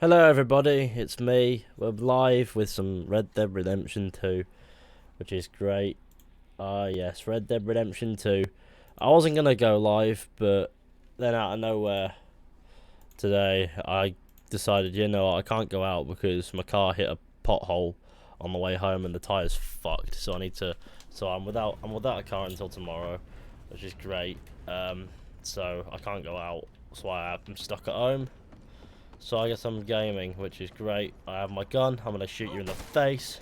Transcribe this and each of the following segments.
Hello everybody, it's me. We're live with some Red Dead Redemption 2, which is great. Yes, Red Dead Redemption 2. I wasn't going to go live, but then out of nowhere today, I decided, I can't go out because my car hit a pothole on the way home and the tyre's fucked, so I'm without a car until tomorrow, which is great. So I can't go out, so I'm stuck at home. So I guess I'm gaming, which is great. I have my gun. I'm gonna shoot you in the face.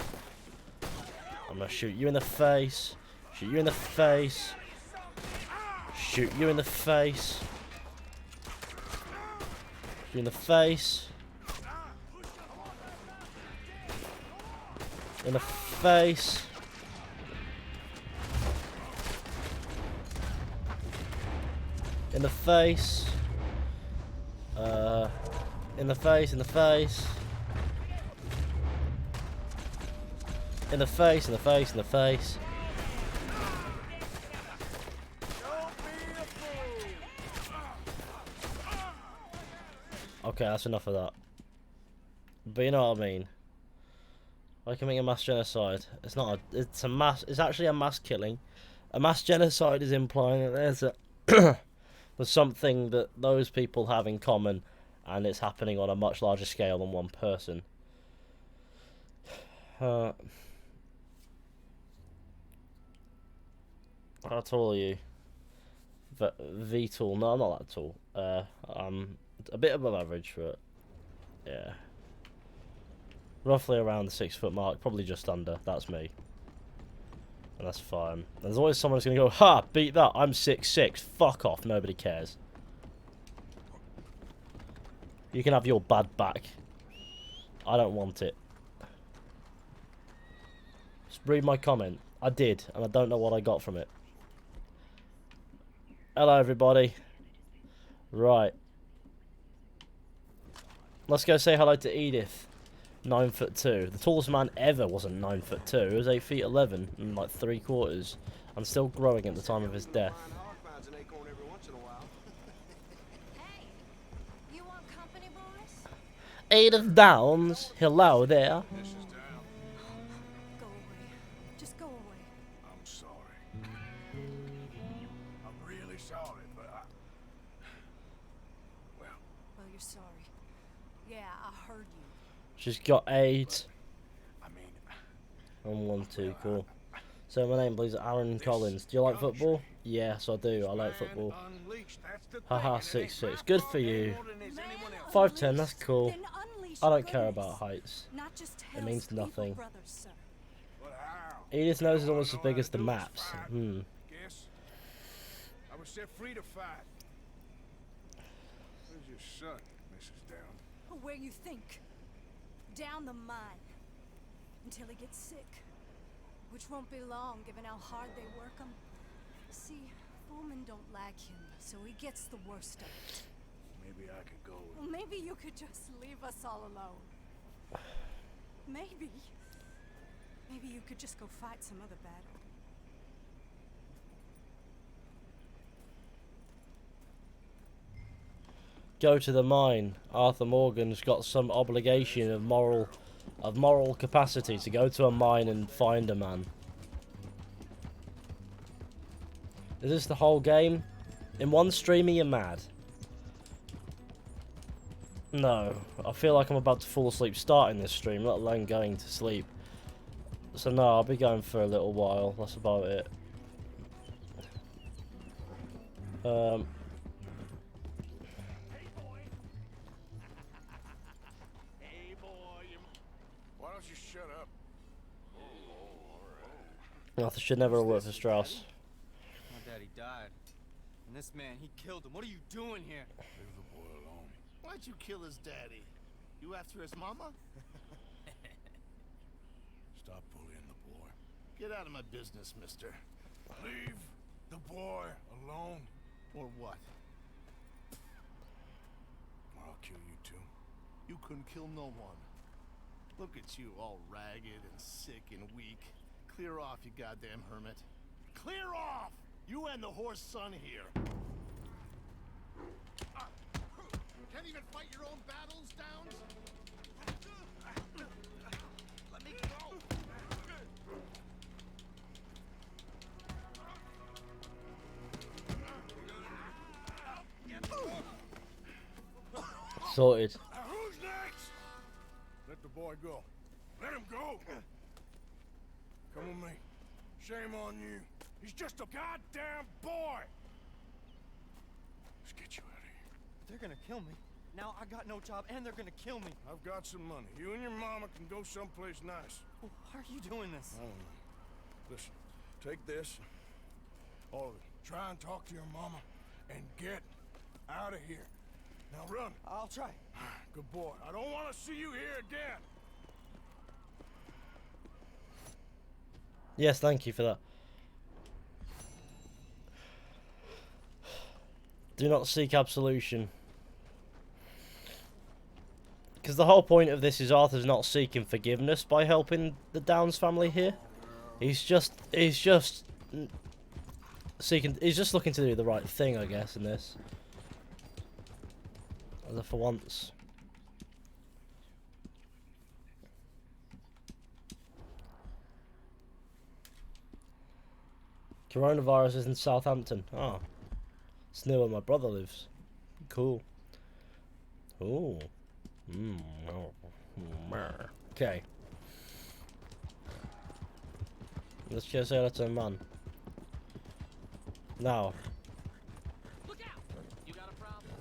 I'm gonna shoot you in the face. Shoot you in the face. Shoot you in the face. Shoot you in the face. In the face. In the face. In the face, in the face. In the face, in the face, in the face. Okay, that's enough of that. But you know what I mean. I can make a mass genocide. It's not a, it's actually a mass killing. A mass genocide is implying that there's something that those people have in common, and it's happening on a much larger scale than one person. How tall are you? V-tall? No, I'm not that tall. I'm a bit above average for it. Yeah. Roughly around the 6 foot mark, probably just under. That's me. And that's fine. There's always someone who's going to go, ha, beat that, I'm 6'6". Fuck off, nobody cares. You can have your bad back. I don't want it. Just read my comment. I did, and I don't know what I got from it. Hello, everybody. Right. Let's go say hello to Edith. 9'2". The tallest man ever wasn't 9'2". He was 8'11" and like 3/4, and still growing at the time of his death. Edith Downs, hello there. Go away. Just go away. I'm sorry. I'm really sorry, but well, you're sorry. Yeah, I heard you. She's got AIDS. I mean... And 1, 2, cool. So my name, please, Aaron Collins. Do you like football? Yes, I do. I like football. Haha, 6'6". Good for you. 5'10", that's cool. I don't care about heights. It means nothing. Edith's nose is almost as big as the maps. I was set free to fight. Where's your son, Mrs. Down? Where you think? Down the mine. Until he gets sick. Which won't be long, given how hard they work him. See, foremen don't like him, so he gets the worst of it. Maybe I could go. Well, maybe you could just leave us all alone. Maybe. Maybe you could just go fight some other battle. Go to the mine. Arthur Morgan's got some obligation of moral capacity to go to a mine and find a man. Is this the whole game? In one stream, are you mad? No. I feel like I'm about to fall asleep starting this stream, let alone going to sleep. So no, I'll be going for a little while. That's about it. Why don't you shut up? Arthur should never have worked for Strauss. My daddy died. And this man, he killed him. What are you doing here? Leave the boy alone. Why'd you kill his daddy? You after his mama? Stop bullying the boy. Get out of my business, mister. Leave the boy alone, Or what? or I'll kill you too. You couldn't kill no one. Look at you, all ragged and sick and weak. Clear off, you goddamn hermit. Clear off! You and the horse son here. Can't even fight your own battles, Downs? Let me go. Sorted. Who's next? Let the boy go. Let him go. Come with me. Shame on you. He's just a goddamn boy. Let's get you out of here. They're gonna kill me. Now I got no job and they're gonna kill me. I've got some money. You and your mama can go someplace nice. Why are you doing this? I don't know. Listen, take this. All of it. Try and talk to your mama and get out of here. Now run. I'll try. Good boy. I don't want to see you here again. Yes, thank you for that. Do not seek absolution. Because the whole point of this is Arthur's not seeking forgiveness by helping the Downs family here. He's just seeking. He's just looking to do the right thing, I guess, in this. As for once. Coronavirus is in Southampton. Oh. It's near where my brother lives. Cool. Ooh. Okay. Let's just say that's a man. Now. Look out! You got a problem?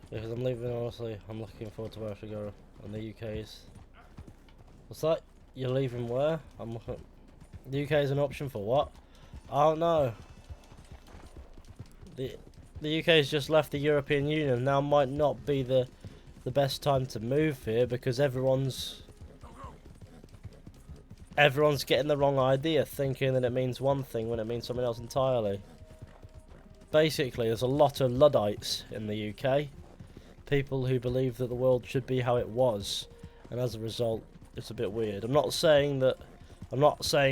Because I'm leaving, honestly. I'm looking forward to where I should go. And the UK's. What's that? You're leaving where? I'm looking. The UK is an option for what? I don't know. The UK has just left the European Union. Now might not be the best time to move here because everyone's getting the wrong idea, thinking that it means one thing when it means something else entirely. Basically, there's a lot of Luddites in the UK. People who believe that the world should be how it was, and as a result, it's a bit weird. I'm not saying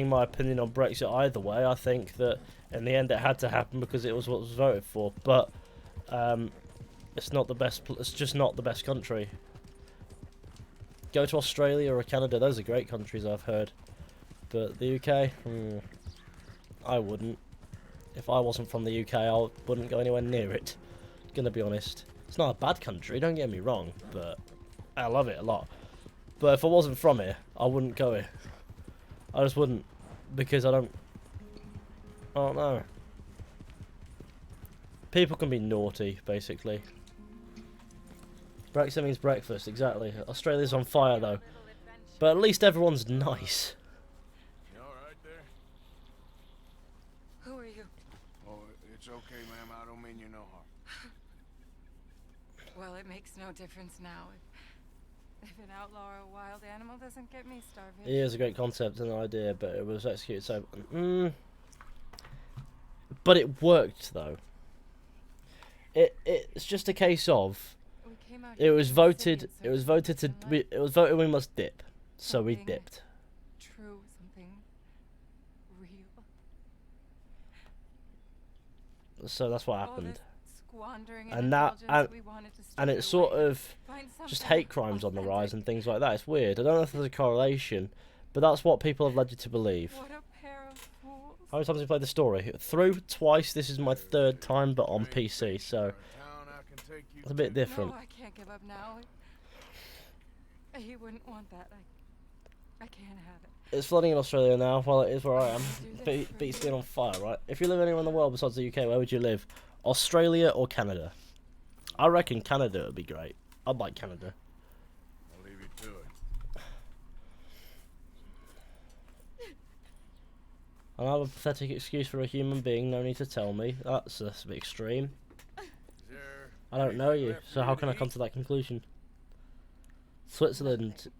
my opinion on Brexit either way. I think that in the end it had to happen because it was what was voted for. But it's not the best. It's just not the best country. Go to Australia or Canada. Those are great countries, I've heard. But the UK, I wouldn't. If I wasn't from the UK, I wouldn't go anywhere near it. Gonna be honest. It's not a bad country. Don't get me wrong, but I love it a lot. But if I wasn't from here, I wouldn't go here. I just wouldn't, because I don't know. People can be naughty, basically. Brexit means breakfast, exactly. Australia's on fire, though. But at least everyone's nice. You alright there? Who are you? Oh, it's okay, ma'am. I don't mean you no harm. Well, it makes no difference now. If an outlaw or a wild animal doesn't get me starving. It is a great concept and idea, but it was executed so... But it worked, though. It's just a case of... It was voted we must dip. So we dipped. True, something real. So that's what happened. Squandering And it's sort of just hate crimes on the rise and things like that. It's weird. I don't know if there's a correlation, but that's what people have led you to believe. What a pair of fools. How many times have you played the story? Through twice. This is my third time, but on PC, so it's a bit different. No, I can't give up now. He wouldn't want that. I can't have it. It's flooding in Australia now. Well, it is where I am. Beats being on fire, right? If you live anywhere in the world besides the UK, where would you live? Australia or Canada? I reckon Canada would be great. I'd like Canada. I'll leave you to it. Another pathetic excuse for a human being. No need to tell me. That's a bit extreme. I don't know you, so how can I come to that conclusion? Switzerland,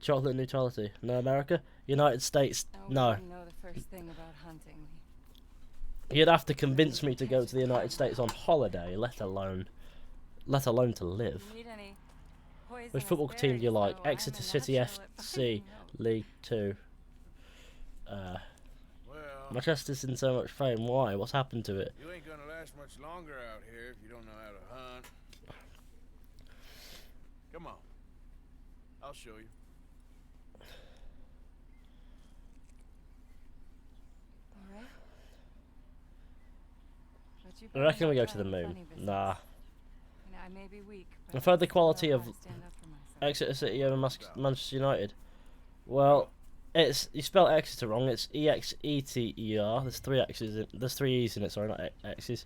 chocolate neutrality. No, America, United States. No. I wouldn't know the first thing about hunting. You'd have to convince me to go to the United States on holiday, let alone to live. Need any Which football team do you like? Exeter City FC, League 2. Well, Manchester's in so much fame. Why? What's happened to it? you ain't gonna last much longer out here if you don't know how to hunt. Come on. I'll show you. Alright. I reckon we go to the moon. Nah. I may be weak, I've heard the quality of Exeter City over Manchester United. Well, it's you spell Exeter wrong. It's EXETER. There's three X's. There's three E's in it. Sorry, not X's.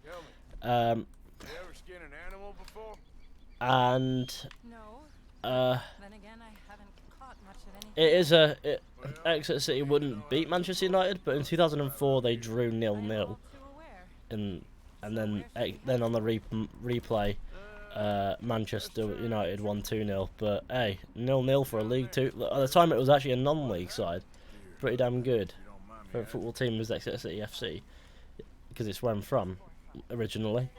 Tell me, you ever skin an animal before? And No. Then again, I haven't caught much of anything. it is Exeter City wouldn't beat Manchester United, but in 2004 they drew 0-0, Too aware. and then on the replay. Manchester United won 2-0, but hey, 0-0 for a League 2. At the time, it was actually a non-league side. Pretty damn good. Favorite football team was Exeter City FC because it's where I'm from originally.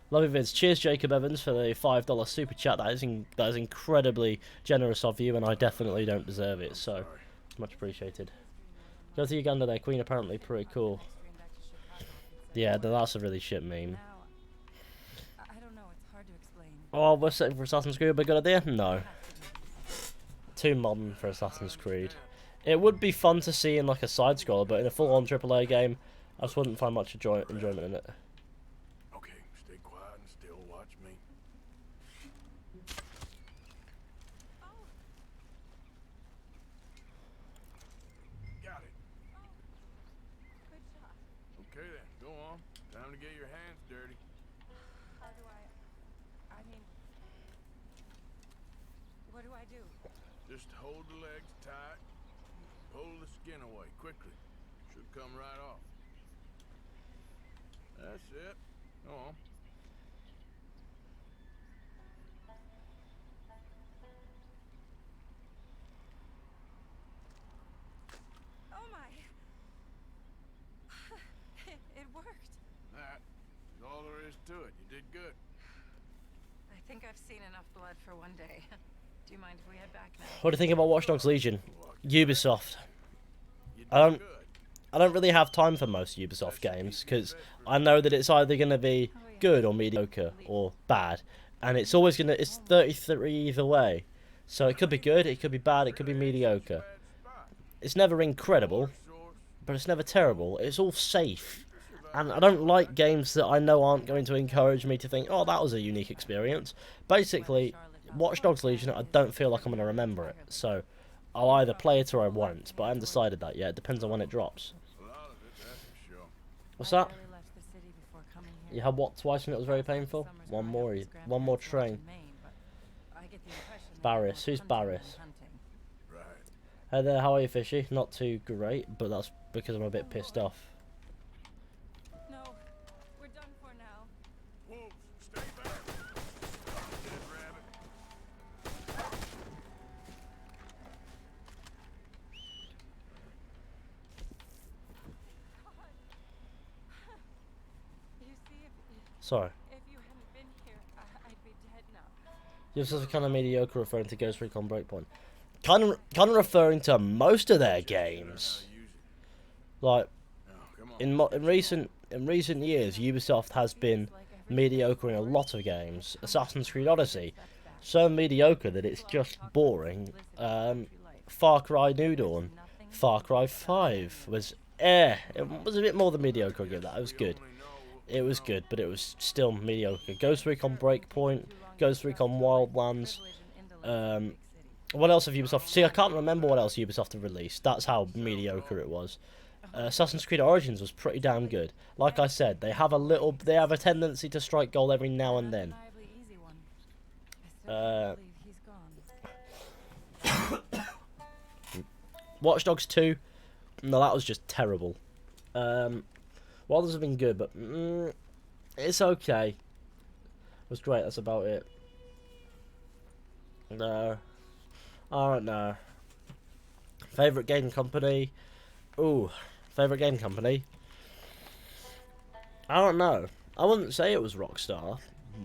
Love your vids. Cheers, Jacob Evans, for the $5 super chat. That is incredibly generous of you, and I definitely don't deserve it. So much appreciated. Go to Uganda there. Queen apparently pretty cool. Yeah, that's a really shit meme. Now, I don't know. It's hard to explain. Oh, we're setting for Assassin's Creed. A good idea? No. Too modern for Assassin's Creed. It would be fun to see in like a side scroller, but in a full-on AAA game, I just wouldn't find much enjoyment in it. Okay, stay quiet and still watch me. Got it. Good shot. Okay then, go on. Time to get your hands dirty. How do I mean, what do I do? Just hold the legs tight. Pull the skin away quickly. Should come right off. That's it. Go on. Oh my! It worked. That is all there is to it. You did good. I think I've seen enough blood for one day. Do you mind if we head back now? What do you think about Watch Dogs Legion? Ubisoft. You did I don't good. I don't really have time for most Ubisoft games because I know that it's either going to be good or mediocre or bad, and it's always it's 33 either way. So it could be good, it could be bad, it could be mediocre. It's never incredible, but it's never terrible. It's all safe. And I don't like games that I know aren't going to encourage me to think, oh, that was a unique experience. Basically, Watch Dogs Legion, I don't feel like I'm going to remember it. So I'll either play it or I won't, but I haven't decided that yet. It depends on when it drops. A lot of it, that's for sure. What's that? I barely left the city before coming here. You had what twice and it was very painful? One more train. Barris. Who's Barris? Right. Hey there, how are you, Fishy? Not too great, but that's because I'm a bit pissed off. No, we're done for now. Wolves, stay back. Dead rabbit. You see, Sorry. if you hadn't been here, I'd be dead now. You're just kind of mediocre referring to Ghost Recon Breakpoint. Kind of referring to most of their games. Like, No, come on. in recent years, Ubisoft has been mediocre in a lot of games. Assassin's Creed Odyssey, so mediocre that it's just boring. Far Cry New Dawn, Far Cry 5 was it was a bit more than mediocre. I'll give that. It was good. It was good, but it was still mediocre. Ghost Recon Breakpoint, Ghost Recon Wildlands. What else have Ubisoft? See, I can't remember what else Ubisoft have released. That's how mediocre it was. Assassin's Creed Origins was pretty damn good. Like I said, they have a tendency to strike gold every now and then. Undeniably easy one. I still can't believe he's gone. Watch Dogs 2, no, that was just terrible. Well, others have been good, but it's okay. It was great. That's about it. No, I don't know. Favorite game company? Ooh, favorite game company? I don't know. I wouldn't say it was Rockstar,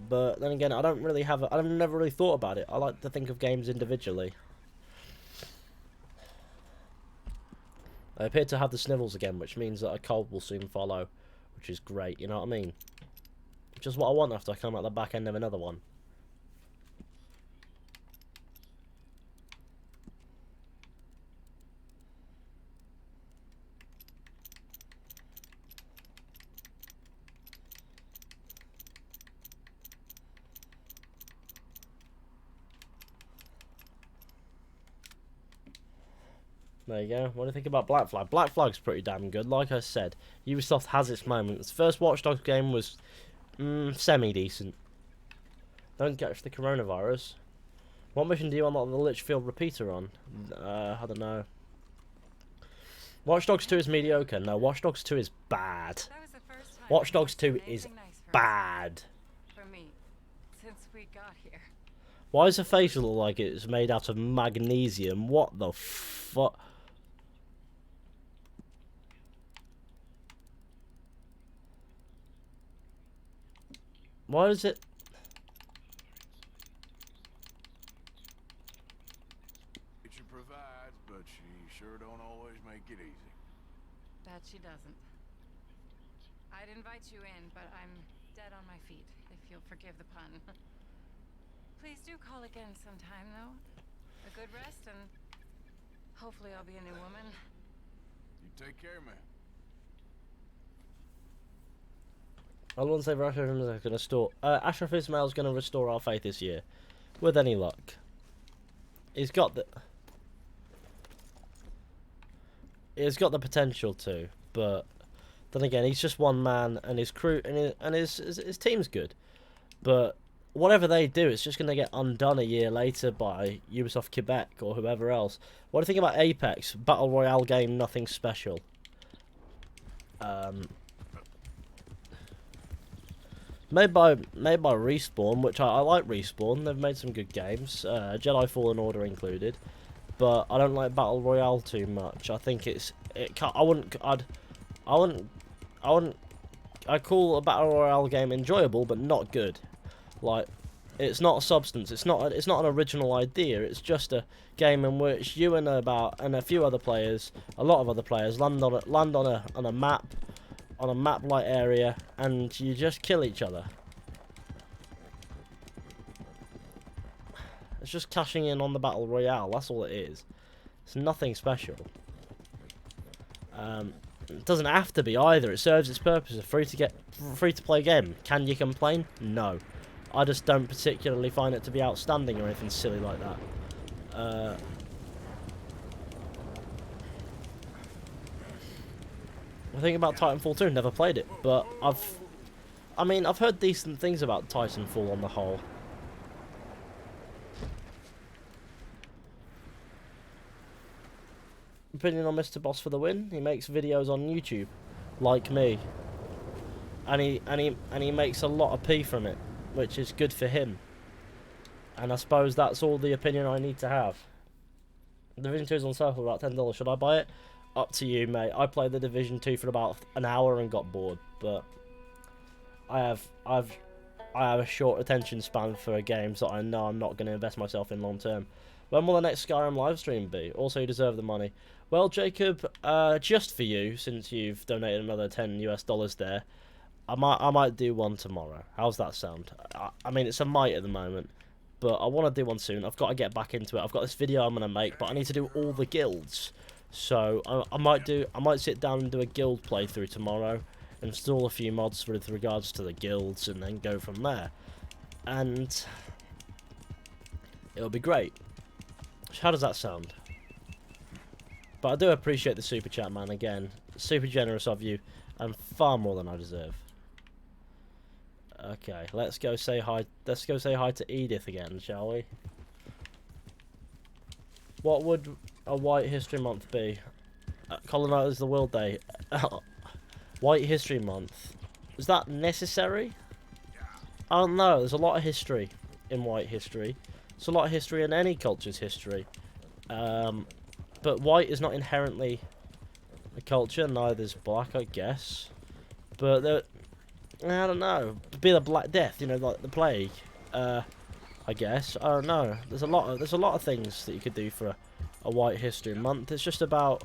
But then again, I don't really have. I've never really thought about it. I like to think of games individually. I appear to have the snivels again, which means that a cold will soon follow, which is great. You know what I mean? Which is what I want after I come out the back end of another one. There you go. What do you think about Black Flag? Black Flag's pretty damn good. Like I said, Ubisoft has its moments. The first Watch Dogs game was semi-decent. Don't catch the coronavirus. What mission do you unlock the Litchfield repeater on? I don't know. Watch Dogs 2 is mediocre. No, Watch Dogs 2 is bad. Watch Dogs 2 is bad. For me, since we got here. Why does her face look like it's made out of magnesium? What the fuck? Why is it? She provides, but she sure don't always make it easy. That she doesn't. I'd invite you in, but I'm dead on my feet, if you'll forgive the pun. Please do call again sometime, though. A good rest, and hopefully I'll be a new woman. You take care, man. I wouldn't say Ashraf is going to store. Ashraf Ismail is going to restore our faith this year, with any luck. He's got the. He's got the potential to, but then again, he's just one man, and his crew and his team's good, but whatever they do, it's just going to get undone a year later by Ubisoft Quebec or whoever else. What do you think about Apex? Battle Royale game, nothing special. Made by Respawn, which I like Respawn. They've made some good games, Jedi Fallen Order included. But I don't like Battle Royale too much. I think I'd call a Battle Royale game enjoyable, but not good. Like, it's not a substance. It's not an original idea. It's just a game in which you and a few other players, a lot of other players, land on a map. On a map-like area, and you just kill each other. It's just cashing in on the Battle Royale, that's all it is. It's nothing special. It doesn't have to be either, it serves its purpose, a free-to-play game. Can you complain? No. I just don't particularly find it to be outstanding or anything silly like that. I think about Titanfall 2, never played it, but I've heard decent things about Titanfall on the whole. Opinion on Mr. Boss for the win? He makes videos on YouTube, like me, and he makes a lot of P from it, which is good for him. And I suppose that's all the opinion I need to have. Division 2 is on sale for about $10. Should I buy it? Up to you, mate. I played the Division 2 for about an hour and got bored, but I have a short attention span for a game, so I know I'm not going to invest myself in long term. When will the next Skyrim live stream be? Also, you deserve the money. Well, Jacob, just for you, since you've donated another $10 US there, I might do one tomorrow. How's that sound? I mean, it's a might at the moment, but I want to do one soon. I've got to get back into it. I've got this video I'm going to make, but I need to do all the guilds. So I might sit down and do a guild playthrough tomorrow, install a few mods with regards to the guilds, and then go from there. And it'll be great. How does that sound? But I do appreciate the super chat, man. Again, super generous of you, and far more than I deserve. Okay, let's go say hi. Let's go say hi to Edith again, shall we? What would a White History Month be? Colonise the World Day. White History Month. Is that necessary? I don't know. There's a lot of history in white history. There's a lot of history in any culture's history. But white is not inherently a culture. Neither is black, I guess. But I don't know. Be the Black Death, you know, like the plague. I guess. I don't know. There's a lot of things that you could do for a White History Month. It's just about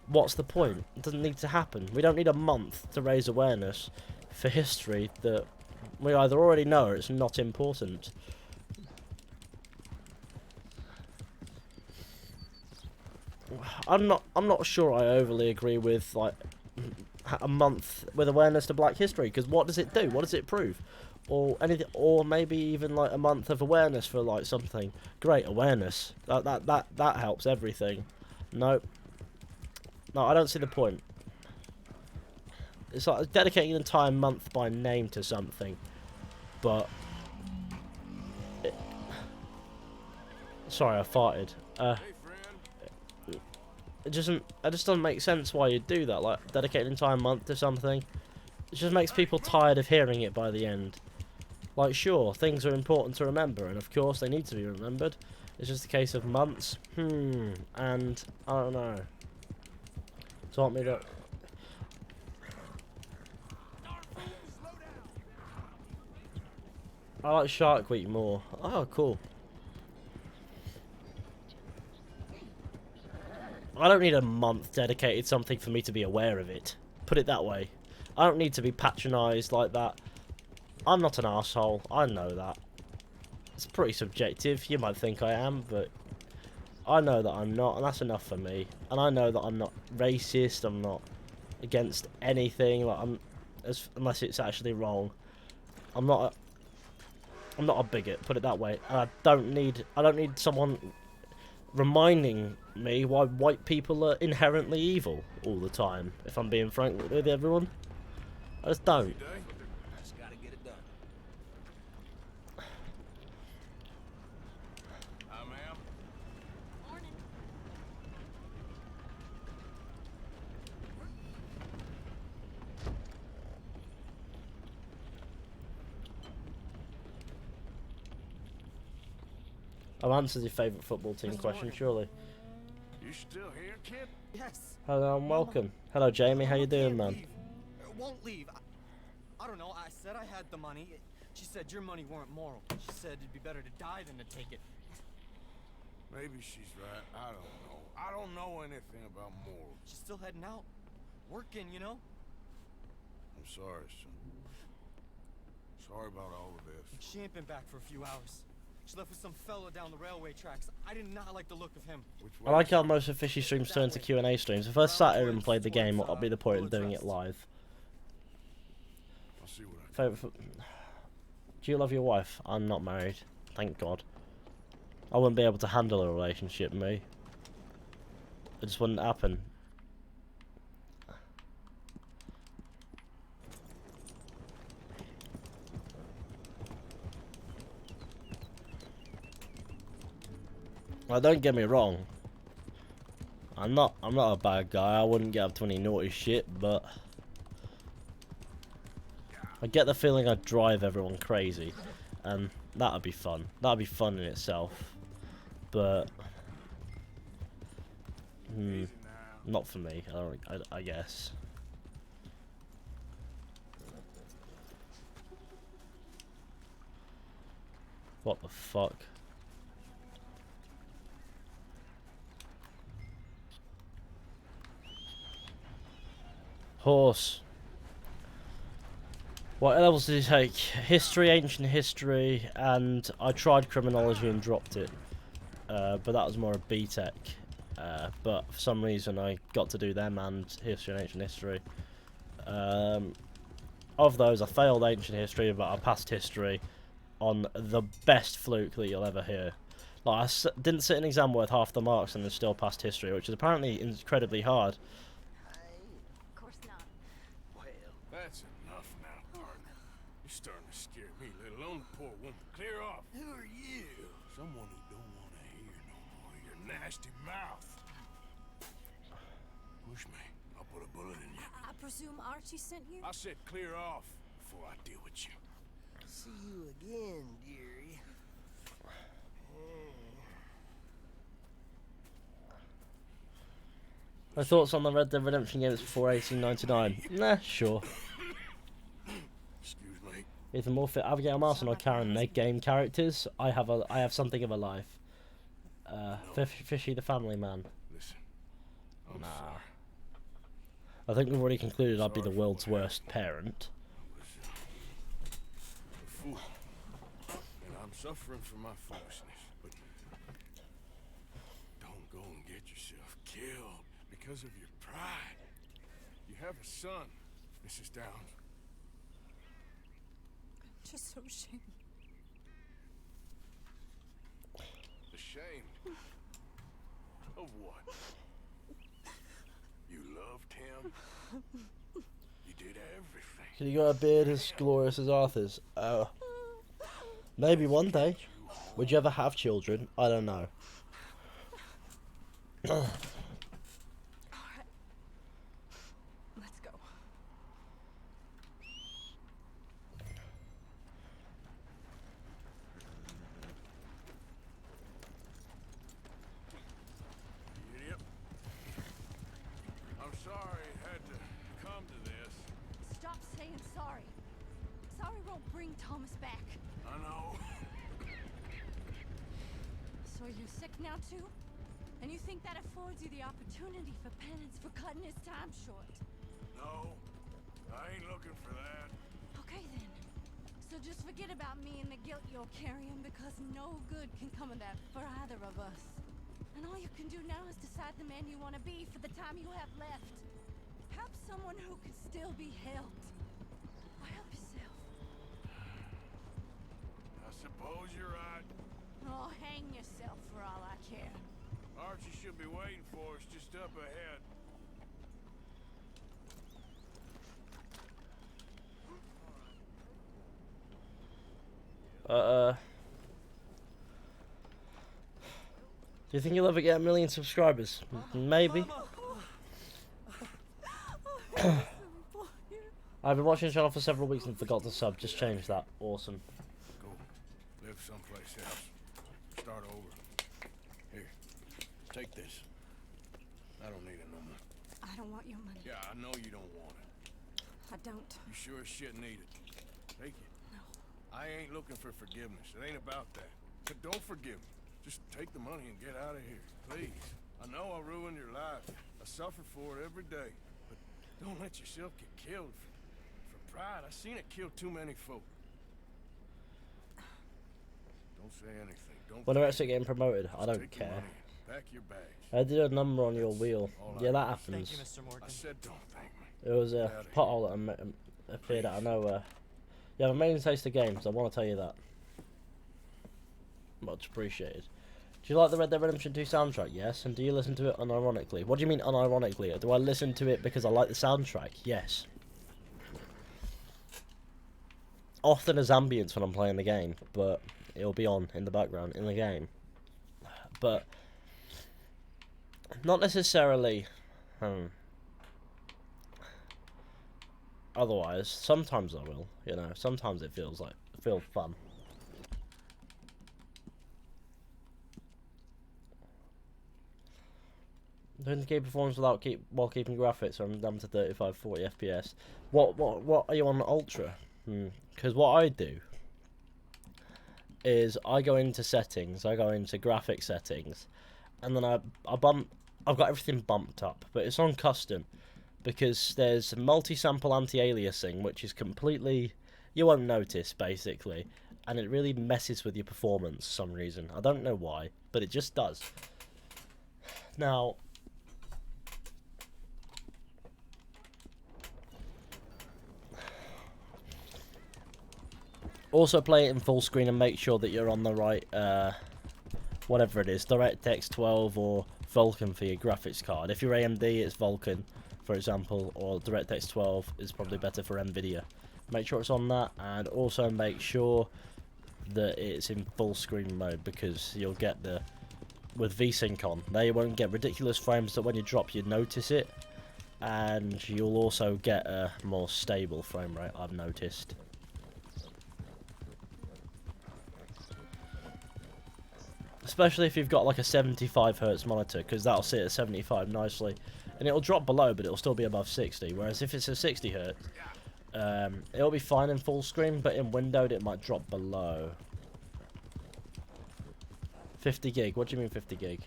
what's the point? It doesn't need to happen. We don't need a month to raise awareness for history that we either already know or it's not important. I'm not sure I overly agree with like a month with awareness to Black History, because what does it do? What does it prove? Or anything, or maybe even like a month of awareness for like something. Great awareness. That helps everything. Nope. No, I don't see the point. It's like dedicating an entire month by name to something, but sorry, I farted. It just doesn't make sense why you'd do that. Like dedicate an entire month to something. It just makes people tired of hearing it by the end. Like, sure, things are important to remember, and of course they need to be remembered. It's just a case of months. And I don't know. Taught me that. I like Shark Week more. Oh, cool. I don't need a month dedicated to something for me to be aware of it. Put it that way. I don't need to be patronised like that. I'm not an arsehole. I know that. It's pretty subjective. You might think I am, but I know that I'm not, and that's enough for me. And I know that I'm not racist. I'm not against anything. Like unless it's actually wrong. I'm not a bigot. Put it that way. And I don't need someone reminding me why white people are inherently evil all the time. If I'm being frank with everyone, I just don't. Just gotta get it done. Hi, ma'am. Morning. I've answered your favourite football team question, surely. You still here, kid? Yes. Hello and welcome. Hello, Jamie. How you doing, man? Leave. Won't leave. I don't know. I said I had the money. She said your money weren't moral. She said it'd be better to die than to take it. Maybe she's right. I don't know. I don't know anything about morals. She's still heading out, working, you know. I'm sorry, son. Sorry about all of this. She ain't been back for a few hours. She left with some fellow down the railway tracks. I did not like the look of him. Which I like how most of fishy streams turn to Q&A streams. If I sat here and played the game, what would be the point in doing it live? I'll see what I Favourite foot... Do you love your wife? I'm not married. Thank God. I wouldn't be able to handle a relationship, me. It just wouldn't happen. Well, don't get me wrong. I'm not a bad guy. I wouldn't get up to any naughty shit, but I get the feeling I'd drive everyone crazy, and that'd be fun. That'd be fun in itself, but not for me. I guess. What the fuck? Horse. What levels did you take? History, ancient history, and I tried criminology and dropped it. But that was more a BTEC. But for some reason I got to do them and history and ancient history. Of those, I failed ancient history, but I passed history on the best fluke that you'll ever hear. Like, didn't sit an exam worth half the marks and then still passed history, which is apparently incredibly hard. Of course not. Well, that's enough now, partner. You're starting to scare me, let alone the poor woman. Clear off. Who are you? Someone who don't want to hear no more of your nasty mouth. Push me. I'll put a bullet in you. I presume Archie sent you? I said clear off before I deal with you. See you again, dearie. My thoughts on the Red Dead Redemption games before 1899? Nah, sure. Either more fit Abigail Marston or Karen, they're game characters. I have something of a life. Fishy the family man. Listen, I'm Nah. sorry. I think we've already concluded I'd be the world's worst parent. I was a fool, and I'm suffering for my foolishness. But don't go and get yourself killed because of your pride. You have a son, Mrs. Downs. I'm just so ashamed. Ashamed of what? You loved him. You did everything. Can you got a beard as glorious as Arthur's? Maybe one day. Would you ever have children? I don't know. Alright. Let's go. Idiot. I'm sorry it had to come to this. Stop saying sorry. Sorry won't bring Thomas back. I know. So you're sick now too? And you think that affords you the opportunity for penance for cutting his time short? No, I ain't looking for that. Okay then. So just forget about me and the guilt you're carrying, because no good can come of that for either of us. And all you can do now is decide the man you want to be for the time you have left. Help someone who can still be helped. Or help yourself. I suppose you're right. Oh, hang yourself for all I care. Archie should be waiting for us just up ahead. Do you think you'll ever get 1 million subscribers? Maybe. I've been watching the channel for several weeks and forgot to sub. Just change that. Awesome. Go live someplace else. Start over. Here, take this. I don't need it no more. I don't want your money. Yeah, I know you don't want it. I don't. You sure as shit need it. Take it. No. I ain't looking for forgiveness. It ain't about that. But don't forgive me. Just take the money and get out of here, please. I know I ruined your life. I suffer for it every day. But don't let yourself get killed for pride. I seen it kill too many folk. Don't say anything. Don't. When they're actually getting promoted, I Just don't take the care. money and pack your bags. I did a number on your wheel. all Yeah, I that need. happens. Thank you, Mr. I Morgan. said don't thank me. It was a Outta pothole that appeared out of nowhere. You have an amazing taste of games, I want to tell you that. Much appreciated. Do you like the Red Dead Redemption 2 soundtrack? Yes. And do you listen to it unironically? What do you mean unironically? Do I listen to it because I like the soundtrack? Yes. Often as ambience when I'm playing the game, but it'll be on in the background in the game. But not necessarily otherwise. Sometimes I will, you know, sometimes it feels fun. Doing the game performance while keeping graphics from down to 35-40 FPS. What are you on Ultra? Because what I do is I go into settings, I go into graphic settings, and then I've got everything bumped up, but it's on custom because there's multi-sample anti-aliasing, which is completely, you won't notice basically, and it really messes with your performance for some reason. I don't know why, but it just does. Now, also play it in full screen and make sure that you're on the right, whatever it is, DirectX 12 or Vulkan for your graphics card. If you're AMD, it's Vulkan, for example, or DirectX 12 is probably better for NVIDIA. Make sure it's on that, and also make sure that it's in full screen mode, because you'll get with VSync on, they won't get ridiculous frames that when you drop you notice it, and you'll also get a more stable frame rate, I've noticed. Especially if you've got like a 75Hz monitor, because that'll sit at 75 nicely, and it'll drop below, but it'll still be above 60. Whereas if it's a 60Hz, It'll be fine in full screen, but in windowed it might drop below. 50 gig. What do you mean 50 gig?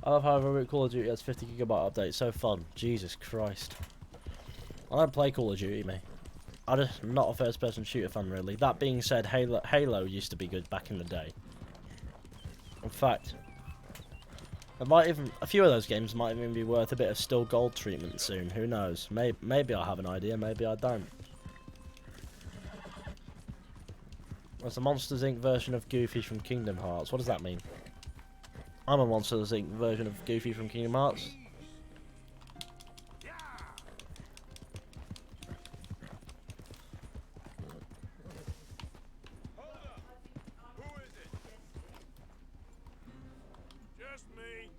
I love how every Call of Duty has 50 gigabyte update. So fun. Jesus Christ. I don't play Call of Duty, mate. I'm just not a first-person shooter fan, really. That being said, Halo used to be good back in the day. In fact, it might even a few of those games might even be worth a bit of still gold treatment soon. Who knows? Maybe I'll have an idea. Maybe I don't. It's a Monsters Inc. version of Goofy from Kingdom Hearts. What does that mean? I'm a Monsters Inc. version of Goofy from Kingdom Hearts. Just me.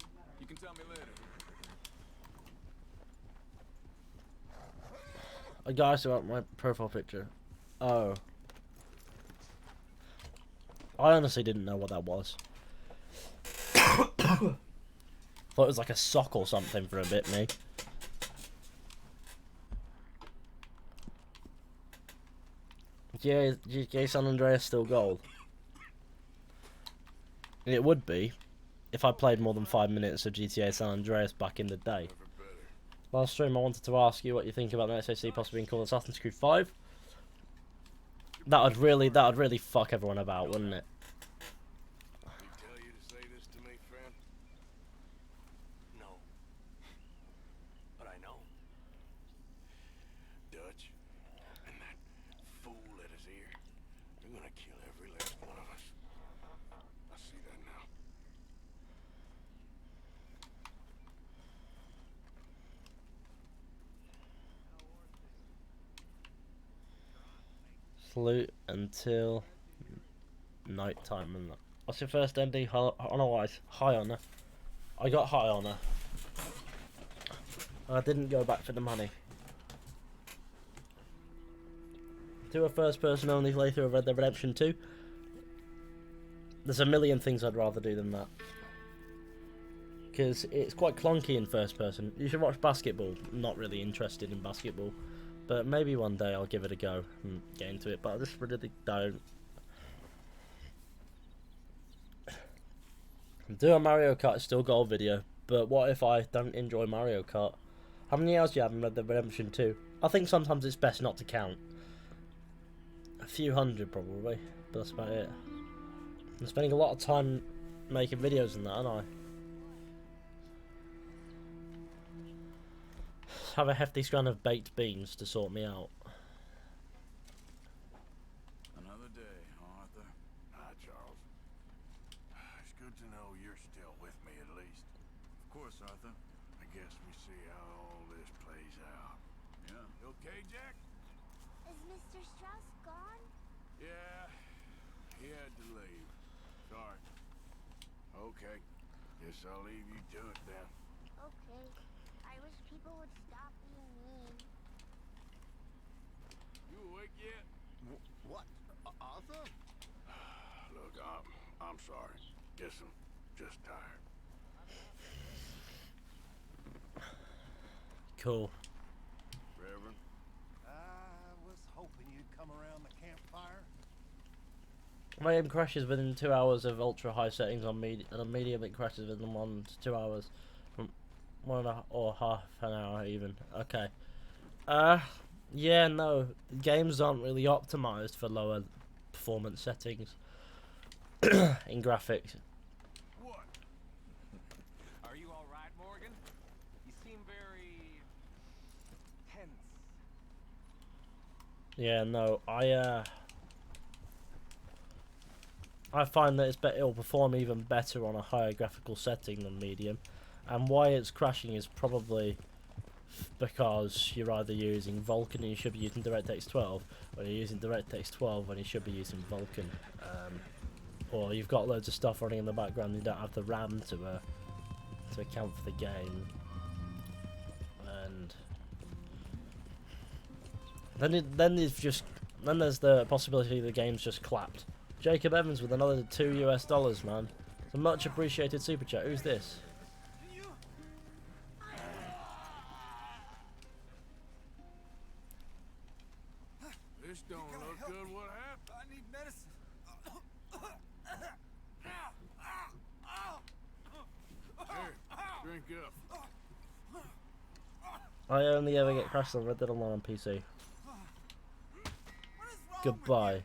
You can tell me later. A guy still got my profile picture. Oh. I honestly didn't know what that was. Thought it was like a sock or something for a bit, me. GTA San Andreas still gold. It would be if I played more than 5 minutes of GTA San Andreas back in the day. Last stream I wanted to ask you what you think about the SAC possibly being called Assassin's Creed 5. That would really fuck everyone about, wouldn't it? Did he tell you to say this to me, friend? No. But I know. Dutch and that fool at his ear. They're gonna kill every last one of us. I see that now. Salute until night time. And what's your first ND? Otherwise, high honor. I got high honor. I didn't go back for the money. Do a first person only playthrough of Red Dead Redemption 2. There's a million things I'd rather do than that. Because it's quite clunky in first person. You should watch basketball. I'm not really interested in basketball. But maybe one day I'll give it a go and get into it. But I just really don't. Do a Mario Kart still gold video. But what if I don't enjoy Mario Kart? How many hours do you have in Red Dead Redemption 2? I think sometimes it's best not to count. A few hundred probably. But that's about it. I'm spending a lot of time making videos and that, aren't I? Have a hefty strand of baked beans to sort me out. Another day, Arthur. Hi, Charles. It's good to know you're still with me at least. Of course, Arthur. I guess we see how all this plays out. Yeah. You okay, Jack? Is Mr. Strauss gone? Yeah. He had to leave. Sorry. Okay. Guess I'll leave you to it then. Okay. I wish people would stop being mean. You awake yet? What? Arthur? Look, I'm sorry. Guess I'm just tired. Cool. Reverend? I was hoping you'd come around the campfire. My game crashes within 2 hours of ultra high settings on medium, and on medium it crashes within 1 to 2 hours. From 1.5 or half an hour even. Okay. Yeah, no. Games aren't really optimized for lower performance settings in graphics. What? Are you all right, Morgan? You seem very tense. Yeah, no. I find that it'll perform even better on a higher graphical setting than medium, and why it's crashing is probably because you're either using Vulkan and you should be using DirectX 12, or you're using DirectX 12 when you should be using Vulkan, or you've got loads of stuff running in the background and you don't have the RAM to account for the game, and then there's the possibility the game's just clapped. Jacob Evans with another $2 US, man. It's a much appreciated super chat. Who's this? Drink up. I only ever get crashed on Red Dead Online on PC. Goodbye.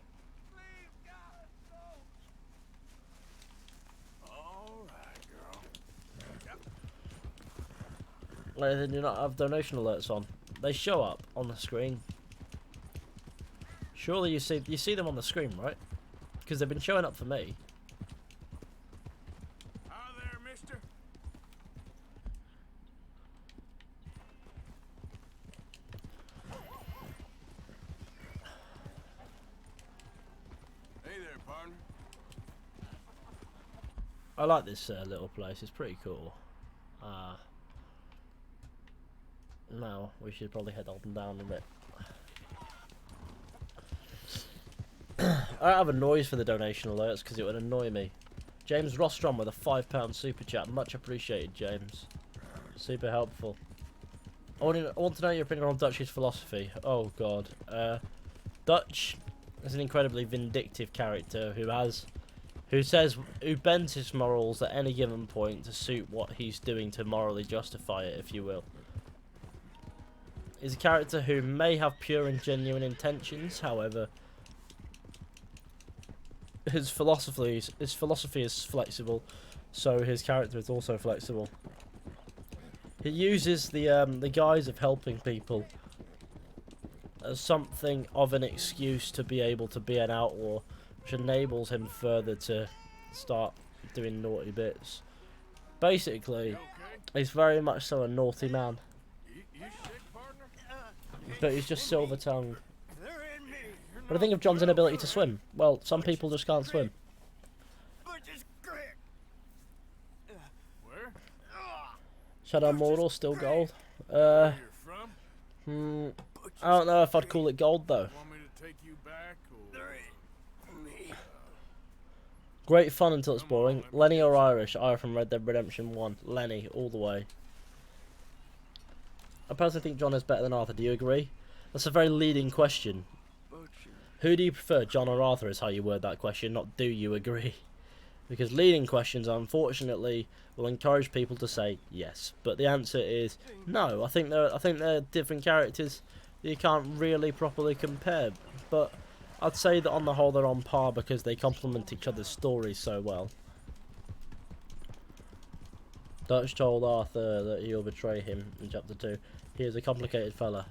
They do not have donation alerts on. They show up on the screen. Surely you see them on the screen, right? Because they've been showing up for me. Hi there, mister. Hey there, partner. I like this little place. It's pretty cool. Now we should probably head up and down a bit. I don't have a noise for the donation alerts because it would annoy me. James Rostrom with a £5 super chat. Much appreciated, James. Super helpful. I want to know your opinion on Dutch's philosophy. Oh god. Dutch is an incredibly vindictive character who bends his morals at any given point to suit what he's doing to morally justify it, if you will. He's a character who may have pure and genuine intentions, however, his philosophy is flexible, so his character is also flexible. He uses the guise of helping people as something of an excuse to be able to be an outlaw, which enables him further to start doing naughty bits. Basically, he's very much so a naughty man. But he's just silver-tongued. What do you think of John's inability to swim? Well, some people just can't swim. Shadow Mortal, still gold. I don't know if I'd call it gold, though. Great fun until it's boring. Lenny or Irish? I from Red Dead Redemption 1. Lenny, all the way. I personally think John is better than Arthur. Do you agree? That's a very leading question. Who do you prefer, John or Arthur, is how you word that question, not do you agree. Because leading questions, unfortunately, will encourage people to say yes. But the answer is no. I think they're different characters that you can't really properly compare. But I'd say that on the whole they're on par because they complement each other's stories so well. Dutch told Arthur that he'll betray him in chapter 2. He is a complicated fella.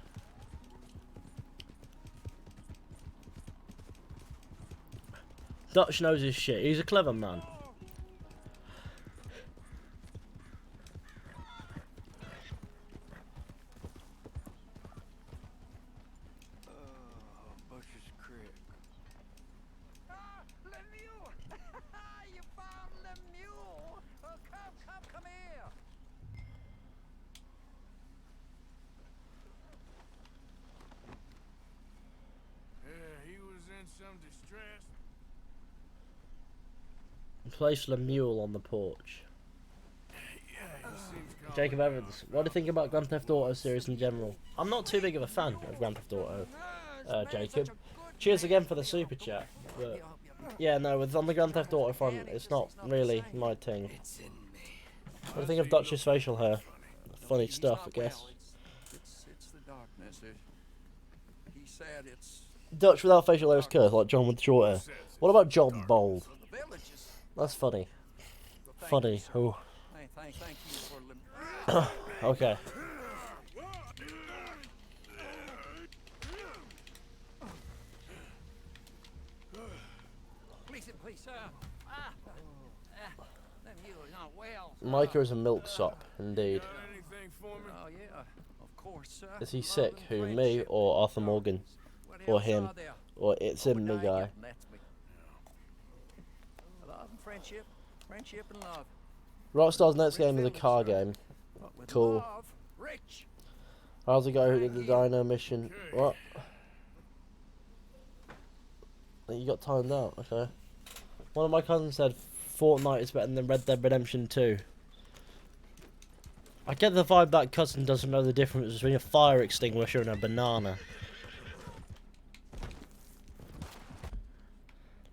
Dutch knows his shit. He's a clever man. Bush's Creek. Lemieux! You found Lemieux! Come here! Yeah, he was in some distress. Place Lemuel on the porch. Jacob Evans, what do you think about Grand Theft Auto series in general? I'm not too big of a fan of Grand Theft Auto, Jacob. Cheers again for the super chat. But yeah, no, on the Grand Theft Auto front, it's not really my thing. What do you think of Dutch's facial hair? Funny stuff, I guess. It's the darkness. He said it's... Dutch without facial hair is cursed, like John with short hair. What about John bald? That's funny. Funny. Oh. Thank you for Okay. Please, Lemieux not well. Micah is a milksop, indeed. Oh yeah, of course. Is he sick? Who, me or Arthur Morgan? Or him? Or it's him, me guy? Love and friendship and love. Rockstar's next game is a car game. Cool. How's the guy who did the dino mission? What? You got timed out, okay. One of my cousins said Fortnite is better than Red Dead Redemption 2. I get the vibe that cousin doesn't know the difference between a fire extinguisher and a banana.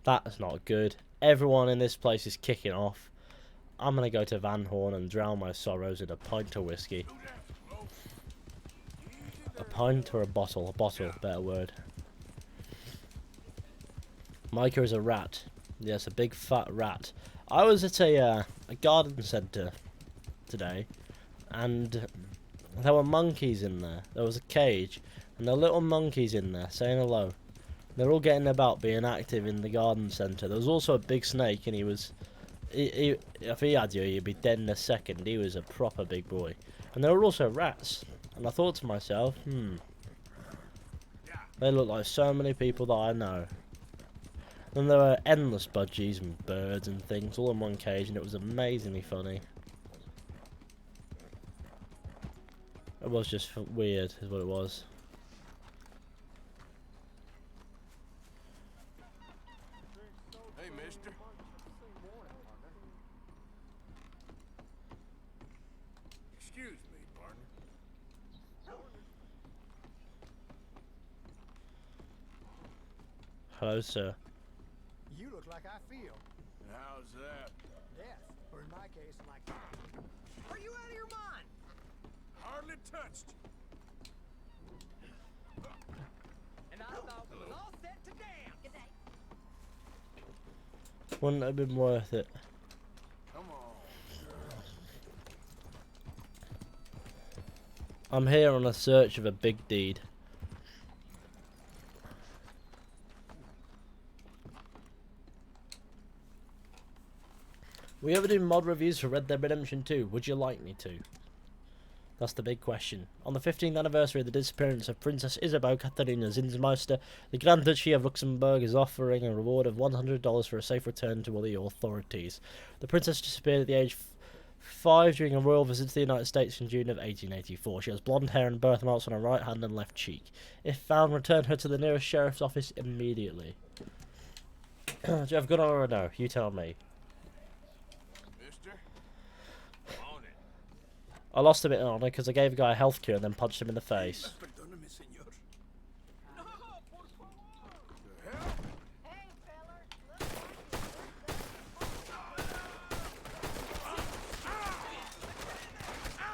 That is not good. Everyone in this place is kicking off. I'm gonna go to Van Horn and drown my sorrows in a pint of whiskey. A pint or a bottle? A bottle, better word. Micah is a rat. Yes, a big fat rat. I was at a garden centre today, and there were monkeys in there. There was a cage, and there were little monkeys in there saying hello. They're all getting about, being active in the garden centre. There was also a big snake, and he was... if he had you, you'd be dead in a second. He was a proper big boy. And there were also rats. And I thought to myself, they look like so many people that I know. Then there were endless budgies and birds and things all in one cage, and it was amazingly funny. It was just weird, is what it was. Hey, mister. Excuse me, partner. Hello, sir. You look like I feel. How's that? Death. Or in my case, like... Are you out of your mind? Hardly touched. And I thought we was all set to damn. Good day. Wouldn't have been worth it. Come on. I'm here on a search of a big deed. We ever do mod reviews for Red Dead Redemption 2? Would you like me to? That's the big question. On the 15th anniversary of the disappearance of Princess Isabel Katharina Zinsmeister, the Grand Duchy of Luxembourg is offering a reward of $100 for a safe return to the authorities. The princess disappeared at the age 5 during a royal visit to the United States in June of 1884. She has blonde hair and birthmarks on her right hand and left cheek. If found, return her to the nearest sheriff's office immediately. Do you have a good honor or no? You tell me. I lost a bit of honour because I gave a guy a health cure and then punched him in the face.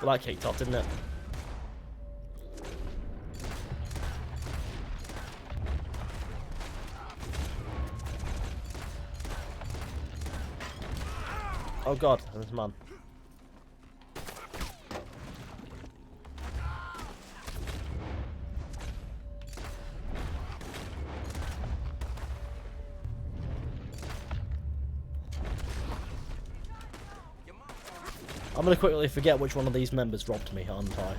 Well, that kicked off, didn't it? Oh god, there's a man. I'm gonna quickly forget which one of these members robbed me, aren't I?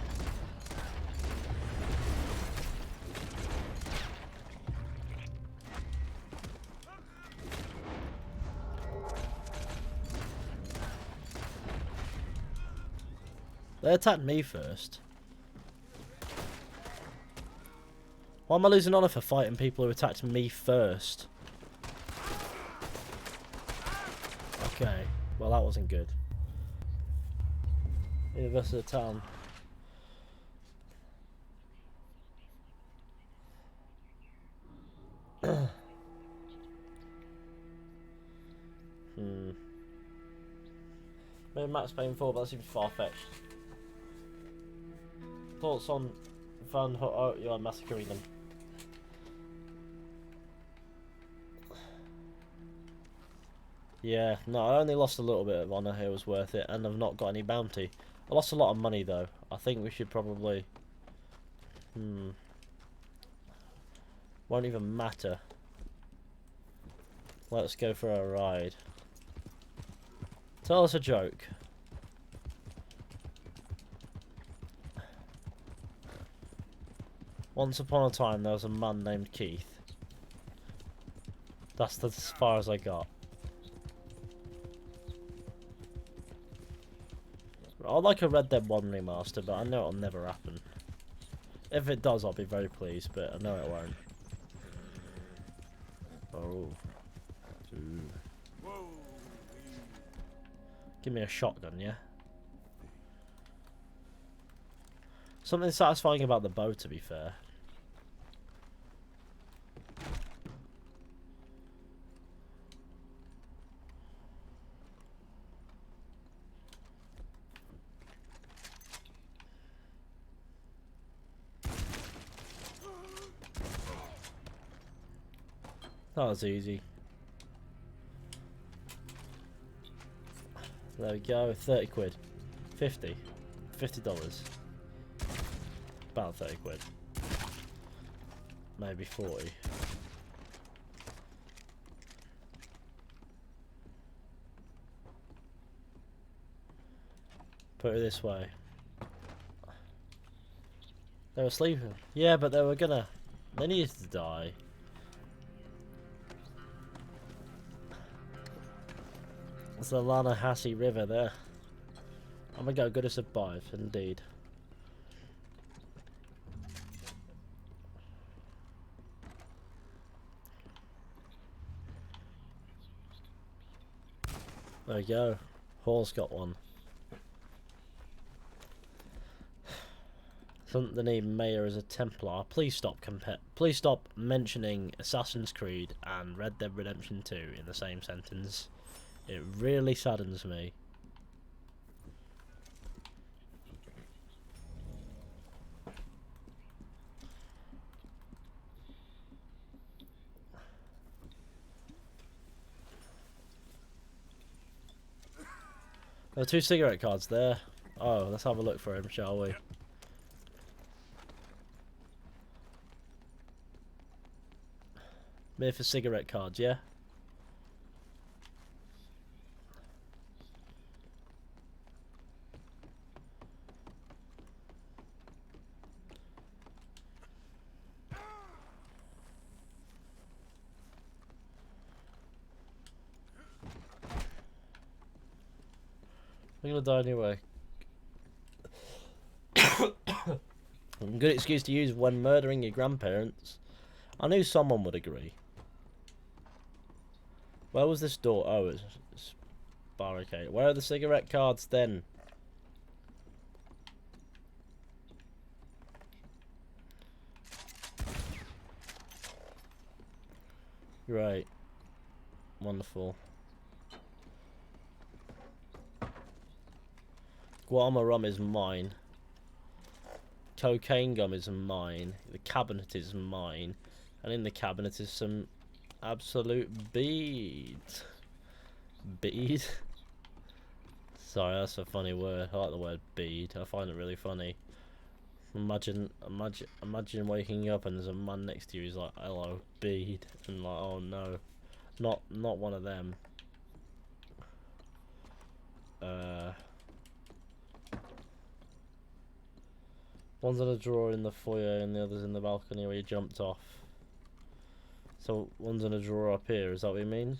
They attacked me first. Why am I losing honour for fighting people who attacked me first? Okay, well that wasn't good. University of the town. Maybe Max Payne 4, but that seems far-fetched. Thoughts on Van Ho you're massacring them. Yeah, no, I only lost a little bit of honour, it was worth it, and I've not got any bounty. I lost a lot of money though. I think we should probably... Won't even matter. Let's go for a ride. Tell us a joke. Once upon a time there was a man named Keith. That's as far as I got. I'd like a Red Dead 1 remaster, but I know it'll never happen. If it does, I'll be very pleased, but I know it won't. Oh. Ooh. Give me a shotgun, yeah? Something satisfying about the bow, to be fair. That was easy. There we go, 30 quid. 50. $50. About 30 quid. Maybe 40. Put it this way. They were sleeping. Yeah, but they were gonna... They needed to die. It's the Lannahechee River there. I'm gonna go good to survive, indeed. There we go. Hall's got one. Something even Mayor as a Templar. Please stop mentioning Assassin's Creed and Red Dead Redemption 2 in the same sentence. It really saddens me. There are 2 cigarette cards there. Oh, let's have a look for him, shall we? Mere for cigarette cards, yeah? I'm gonna die anyway. A good excuse to use when murdering your grandparents. I knew someone would agree. Where was this door? Oh, it's barricaded. Where are the cigarette cards then? Right. Wonderful. Guarma rum is mine. Cocaine gum is mine. The cabinet is mine. And in the cabinet is some absolute beads. Bead? Sorry, that's a funny word. I like the word bead. I find it really funny. Imagine waking up and there's a man next to you who's like, hello, bead. And like, oh no. Not one of them. One's in a drawer in the foyer and the other's in the balcony where you jumped off. So one's in a drawer up here, is that what you mean?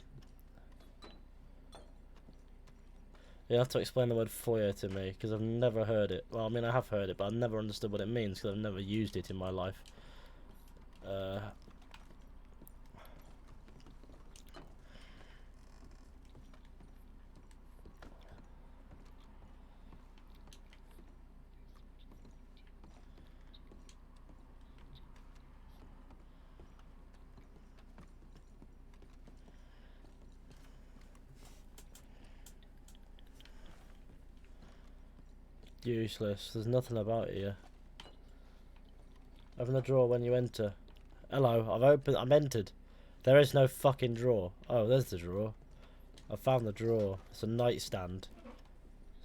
You have to explain the word foyer to me, because I've never heard it. Well, I mean, I have heard it, but I've never understood what it means, because I've never used it in my life. Useless. There's nothing about it here. Open the drawer when you enter. Hello, I'm entered. There is no fucking drawer. Oh, there's the drawer. I found the drawer. It's a nightstand.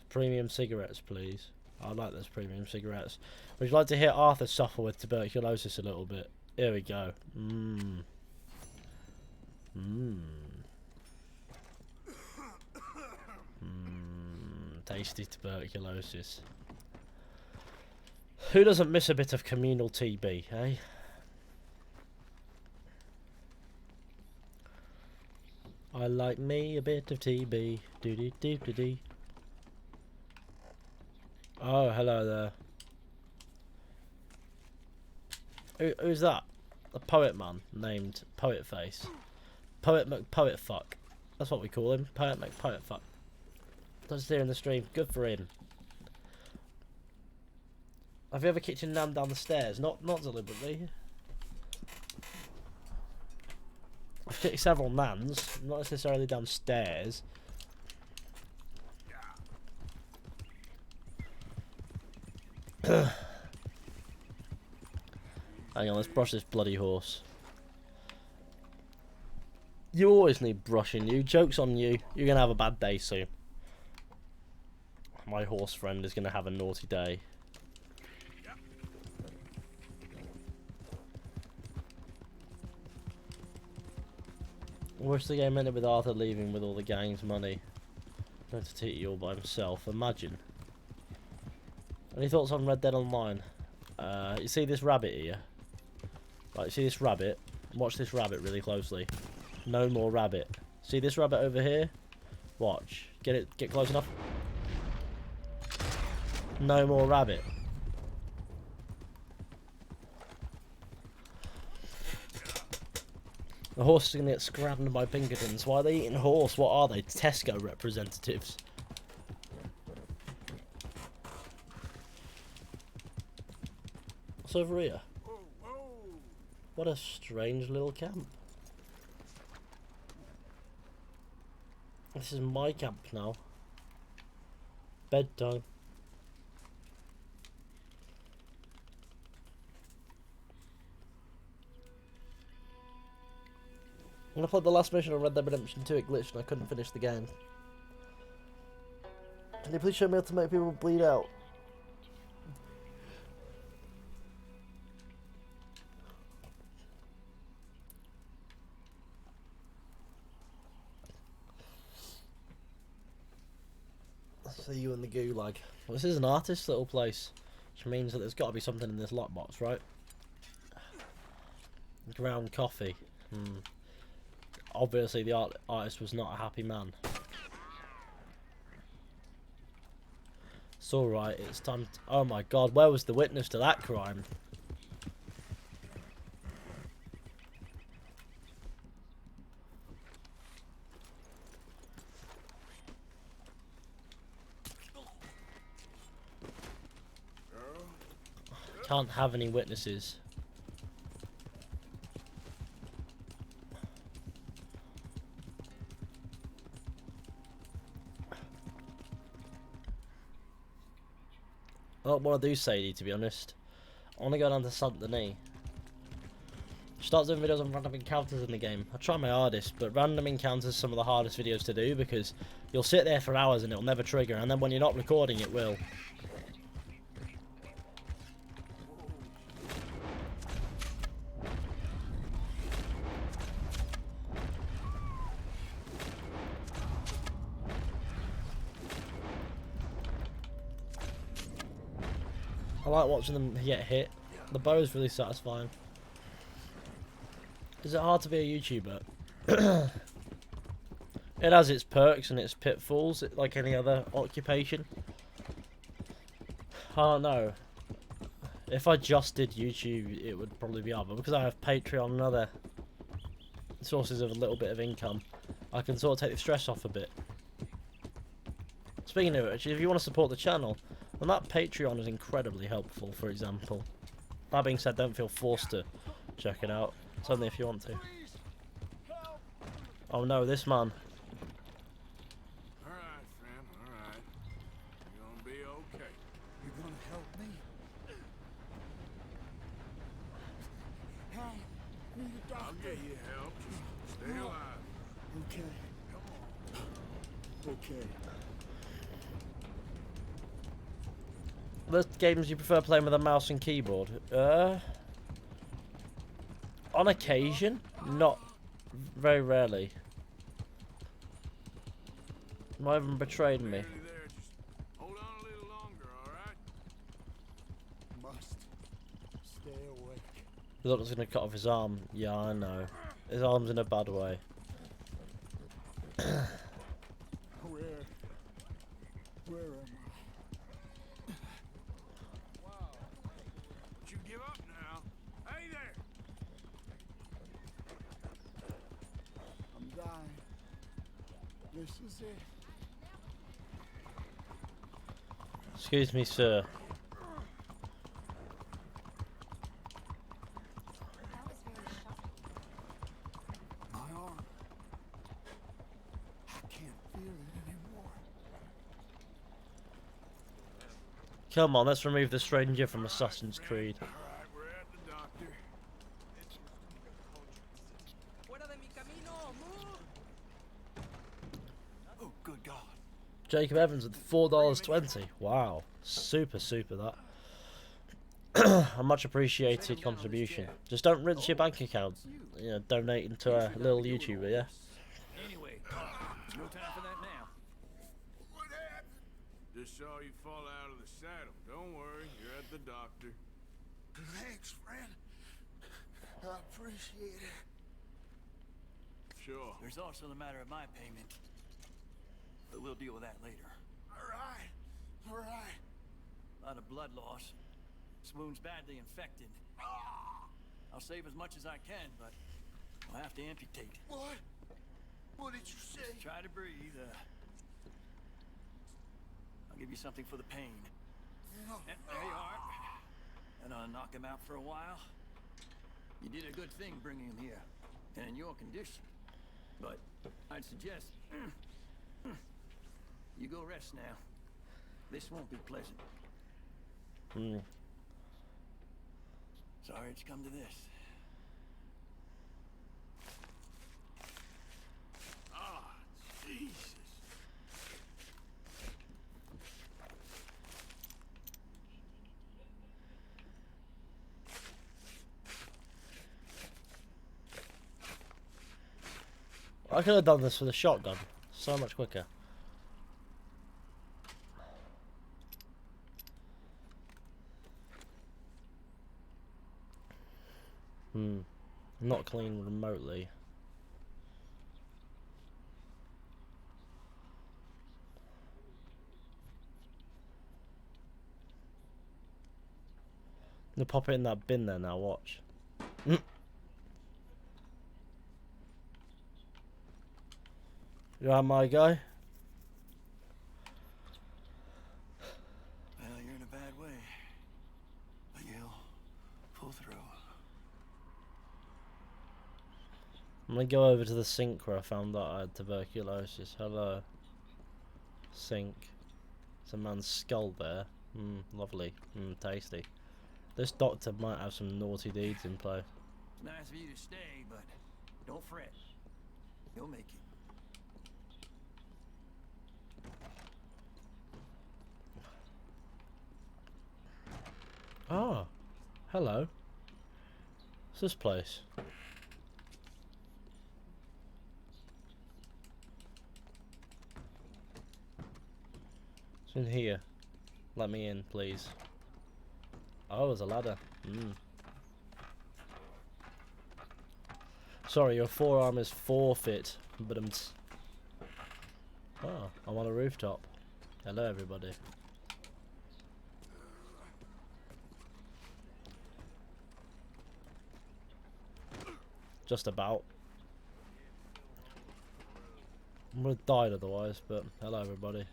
Premium cigarettes, please. I like those premium cigarettes. Would you like to hear Arthur suffer with tuberculosis a little bit? Here we go. Tasty tuberculosis. Who doesn't miss a bit of communal TB, eh? I like me a bit of TB. Doo-dee-doo-doo-dee. Oh, hello there. Who's that? A poet man named Poet Face. Poet McPoetfuck. That's what we call him. Poet McPoetfuck. That's there in the stream. Good for him. Have you ever kicked your nan down the stairs? Not deliberately. I've kicked several nans, not necessarily downstairs. Hang on, let's brush this bloody horse. You always need brushing. You. Joke's on you. You're going to have a bad day soon. My horse friend is going to have a naughty day. I wish the game ended with Arthur leaving with all the gang's money. Going to take it all by himself. Imagine. Any thoughts on Red Dead Online? You see this rabbit here? Right, you see this rabbit? Watch this rabbit really closely. No more rabbit. See this rabbit over here? Watch. Get close enough. No more rabbit. The horse is going to get scrambled by Pinkertons. Why are they eating horse? What are they? Tesco representatives. What's over here? What a strange little camp. This is my camp now. Bedtime. When I played the last mission on Red Dead Redemption 2, it glitched and I couldn't finish the game. Can you please show me how to make people bleed out? See you in the gulag. Well, this is an artist's little place, which means that there's got to be something in this lockbox, right? Ground coffee. Obviously, the artist was not a happy man. It's alright, it's time to... Oh my god, where was the witness to that crime? Can't have any witnesses. I don't want to do Sadie, to be honest. I want to go down to Saint Denis. Start doing videos on random encounters in the game. I try my hardest, but random encounters are some of the hardest videos to do because you'll sit there for hours and it'll never trigger, and then when you're not recording, it will. I like watching them get hit. The bow is really satisfying. Is it hard to be a YouTuber? It has its perks and its pitfalls, like any other occupation. I don't know. If I just did YouTube, it would probably be hard. But because I have Patreon and other sources of a little bit of income, I can sort of take the stress off a bit. Speaking of which, if you want to support the channel, and that Patreon is incredibly helpful, for example. That being said, don't feel forced to check it out. It's only if you want to. Oh no, this man. Alright, friend, alright. You're gonna be okay. You're gonna help me? I'll get you help. Just stay alive. Okay. Come on. Okay. The games you prefer playing with a mouse and keyboard? On occasion, not very rarely. Not even betrayed me. Nearly there. Just hold on a little longer, alright? Must stay awake. I thought I was going to cut off his arm. Yeah, I know. His arm's in a bad way. Where am Don't you give up now. Hey there! I'm dying. This is it. Excuse me, sir. That was very shocking. My arm. I can't feel it anymore. Come on, let's remove the stranger from Assassin's Creed. Alright, we're at the doctor. Jacob Evans with $4.20. Wow, super that. A much appreciated contribution. Just don't rinse your bank account. You know, donating to a little YouTuber, yeah. Anyway, there's no time for that now. What happened? Just saw you fall out of the saddle. Don't worry, you're at the doctor. Thanks, friend. I appreciate it. Sure. There's also the matter of my payment. But we'll deal with that later. Alright. Alright. A lot of blood loss. This wound's badly infected. I'll save as much as I can, but I'll have to amputate. What? What did you say? Try to breathe. I'll give you something for the pain. No. There you are. And I'll knock him out for a while. You did a good thing bringing him here, and in your condition. But I'd suggest you go rest now. This won't be pleasant. Sorry it's come to this. Ah, Jesus. I could have done this with a shotgun. So much quicker. Not clean remotely. I'm gonna pop it in that bin there now, watch. You are my guy? Well, you're in a bad way. But you'll pull through. I'm gonna go over to the sink where I found out I had tuberculosis. Hello. Sink. There's a man's skull there. Lovely. Tasty. This doctor might have some naughty deeds in play. It's nice of you to stay, but don't fret. You'll make it. Ah. Hello. What's this place? It's in here. Let me in, please. Oh, there's a ladder. Sorry, your forearm is forfeit. But oh, I'm on a rooftop. Hello, everybody. Just about. I would have died otherwise, but hello, everybody.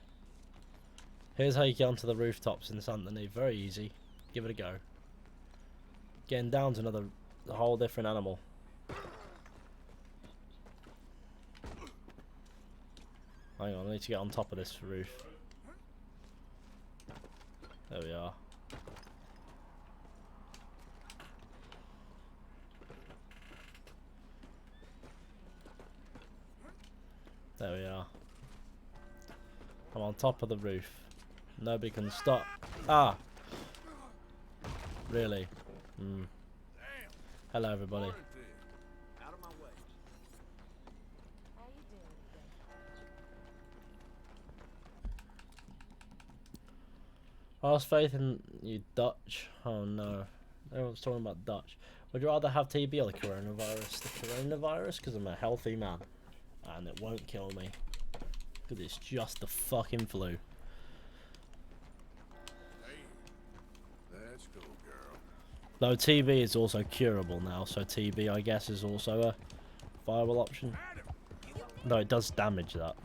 Here's how you get onto the rooftops in Saint Denis. Very easy. Give it a go. Getting down to a whole different animal. Hang on, I need to get on top of this roof. There we are. There we are. I'm on top of the roof. Nobody can stop. Ah! Really? Hello, everybody. Out of my way. How you doing today? I was faith in you, Dutch. Oh no. Everyone's talking about Dutch. Would you rather have TB or the coronavirus? The coronavirus? Because I'm a healthy man. And it won't kill me. Because it's just the fucking flu. Hey, let's go, girl. Though TB is also curable now, so TB I guess is also a viable option. Though it does damage that.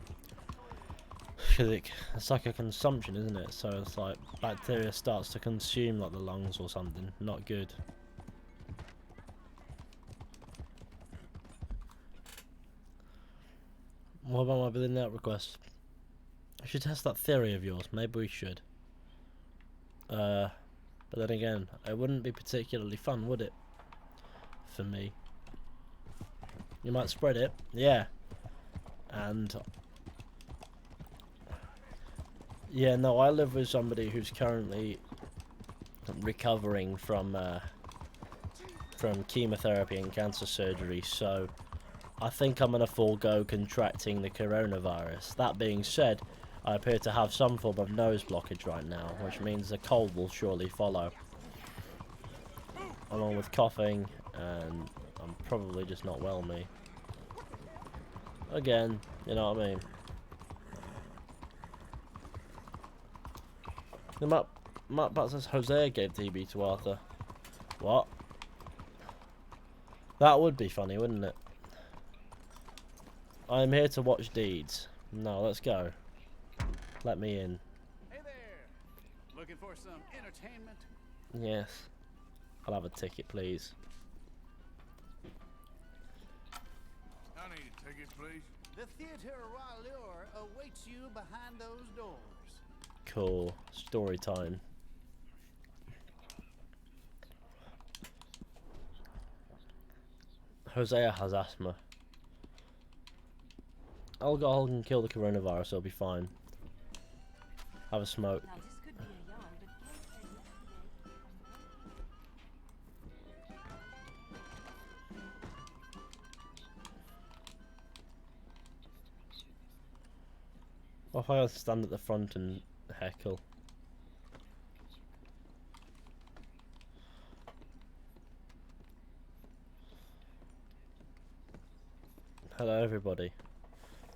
Because it's like a consumption, isn't it? So it's like bacteria starts to consume like the lungs or something. Not good. What about my billionaire request? I should test that theory of yours. Maybe we should. But then again, it wouldn't be particularly fun, would it? For me. You might spread it, yeah. And Yeah, no, I live with somebody who's currently recovering from chemotherapy and cancer surgery, so I think I'm going to forego contracting the coronavirus. That being said, I appear to have some form of nose blockage right now, which means the cold will surely follow. Along with coughing, and I'm probably just not well, me. Again, you know what I mean. The map says Hosea gave TB to Arthur. What? That would be funny, wouldn't it? I'm here to watch deeds. No, let's go. Let me in. Hey there! Looking for some entertainment? Yes. I'll have a ticket, please. I need a ticket, please. The Theater Royale awaits you behind those doors. Cool. Story time. Hosea has asthma. Alcohol can kill the coronavirus, it'll be fine. Have a smoke. Now this could be a yarn, but What if I stand at the front and heckle? Hello everybody.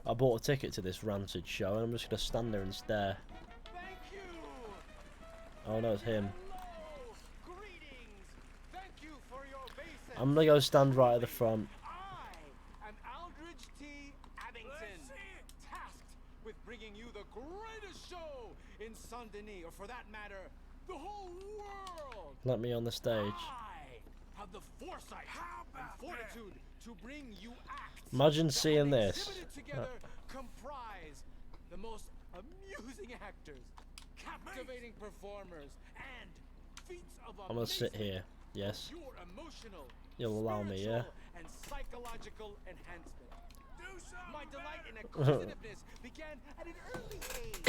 I bought a ticket to this rancid show and I'm just gonna stand there and stare. Thank you! Oh no, it's him. Hello! Greetings! Thank you for your obeisance. I'm gonna go stand right at the front. I am Aldridge T. Abington, tasked with bringing you the greatest show in Saint-Denis, or for that matter, the whole world. Let me on the stage. I have the foresight and fortitude to bring you acts. Imagine that seeing when this. exhibited together comprise the most amusing actors, captivating performers, and feats of I'm gonna sit amazing, here. Yes. pure emotional, You'll allow me, yeah? spiritual, and psychological enhancement. My delight in acquisitiveness began at an early age.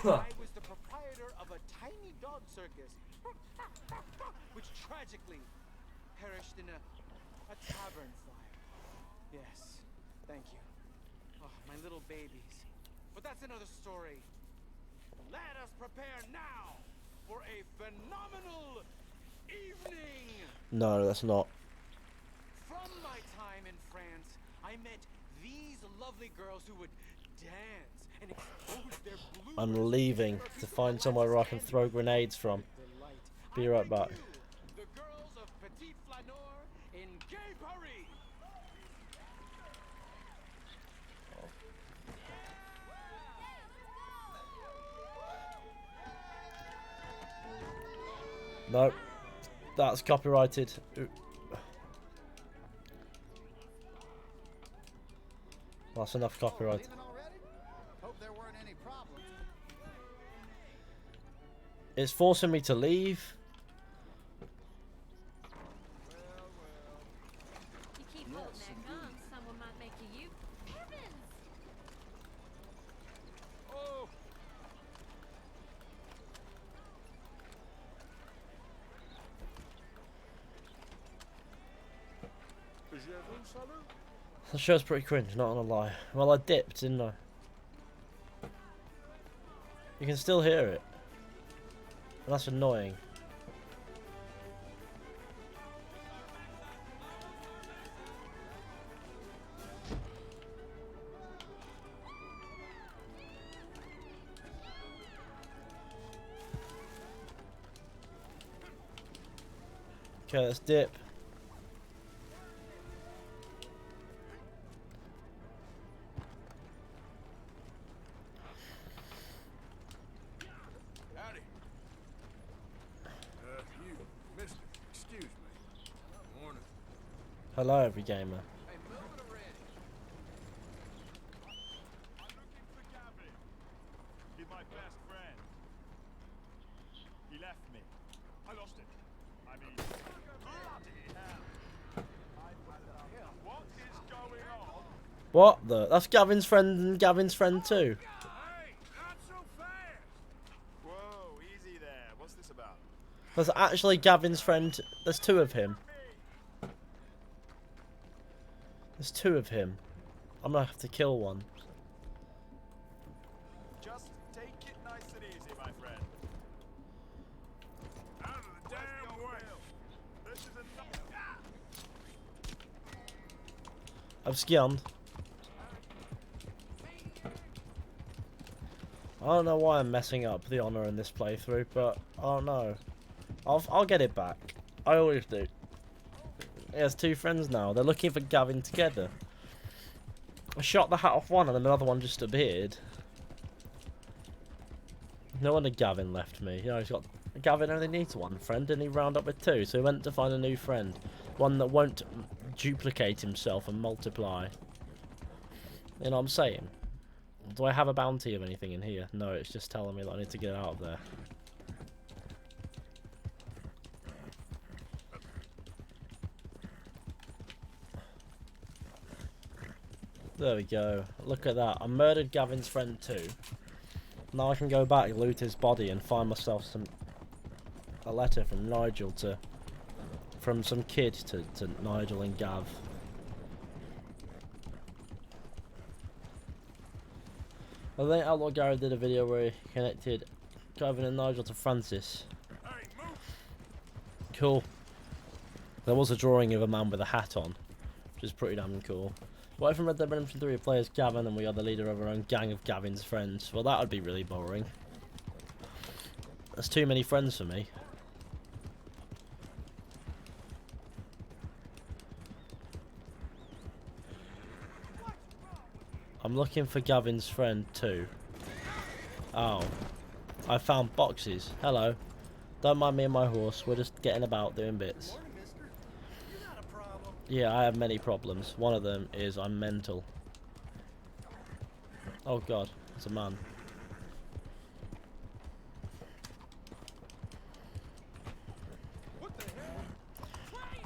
I was the proprietor of a tiny dog circus, which tragically perished in a tavern fire. Yes, thank you. Oh, my little babies. But that's another story. Let us prepare now for a phenomenal evening. No, that's not. From my time in France, I met these lovely girls who would dance and expose their blue. I'm leaving to find somewhere where I can throw grenades from. Be right back. The girls of Petit Flaneur in Gay Paris. Nope. That's copyrighted. That's enough copyright. Leaving already? Hope there weren't any problems. It's forcing me to leave. You keep holding that gun, someone might make you Heavens! Oh, The show's pretty cringe, not gonna lie. Well, I dipped, didn't I? You can still hear it. And that's annoying. Okay, let's dip. Howdy. You, mister, excuse me. Morning. Hello, every gamer. hey, move it already. I'm looking for Gavin. He's my best friend. He left me. I lost him. I mean, bloody hell. What is going on? What the? That's Gavin's friend and Gavin's friend too. Hey, not so fast. There's actually Gavin's friend. There's two of him. There's two of him. I'm gonna have to kill one. Just take it nice and easy, my friend. Out of the damn way. This is enough. I've scanned. I don't know why I'm messing up the honor in this playthrough, but I don't know. I'll get it back. I always do. He has two friends now. They're looking for Gavin together. I shot the hat off one and then another one just appeared. No wonder Gavin left me. You know, he's got... Gavin only needs one friend and he round up with two. So he went to find a new friend. One that won't duplicate himself and multiply. You know what I'm saying? Do I have a bounty of anything in here? No, it's just telling me that I need to get out of there. There we go. Look at that. I murdered Gavin's friend too. Now I can go back, loot his body, and find myself a letter from Nigel to... From some kid to Nigel and Gav. I think Outlaw Gary did a video where he connected Gavin and Nigel to Francis. Cool. There was a drawing of a man with a hat on, which is pretty damn cool. What if in Red Dead Redemption 3 we play as Gavin and we are the leader of our own gang of Gavin's friends? Well, that would be really boring. That's too many friends for me. I'm looking for Gavin's friend too. Oh. I found boxes. Hello. Don't mind me and my horse. We're just getting about doing bits. Yeah, I have many problems. One of them is I'm mental. Oh god, it's a man.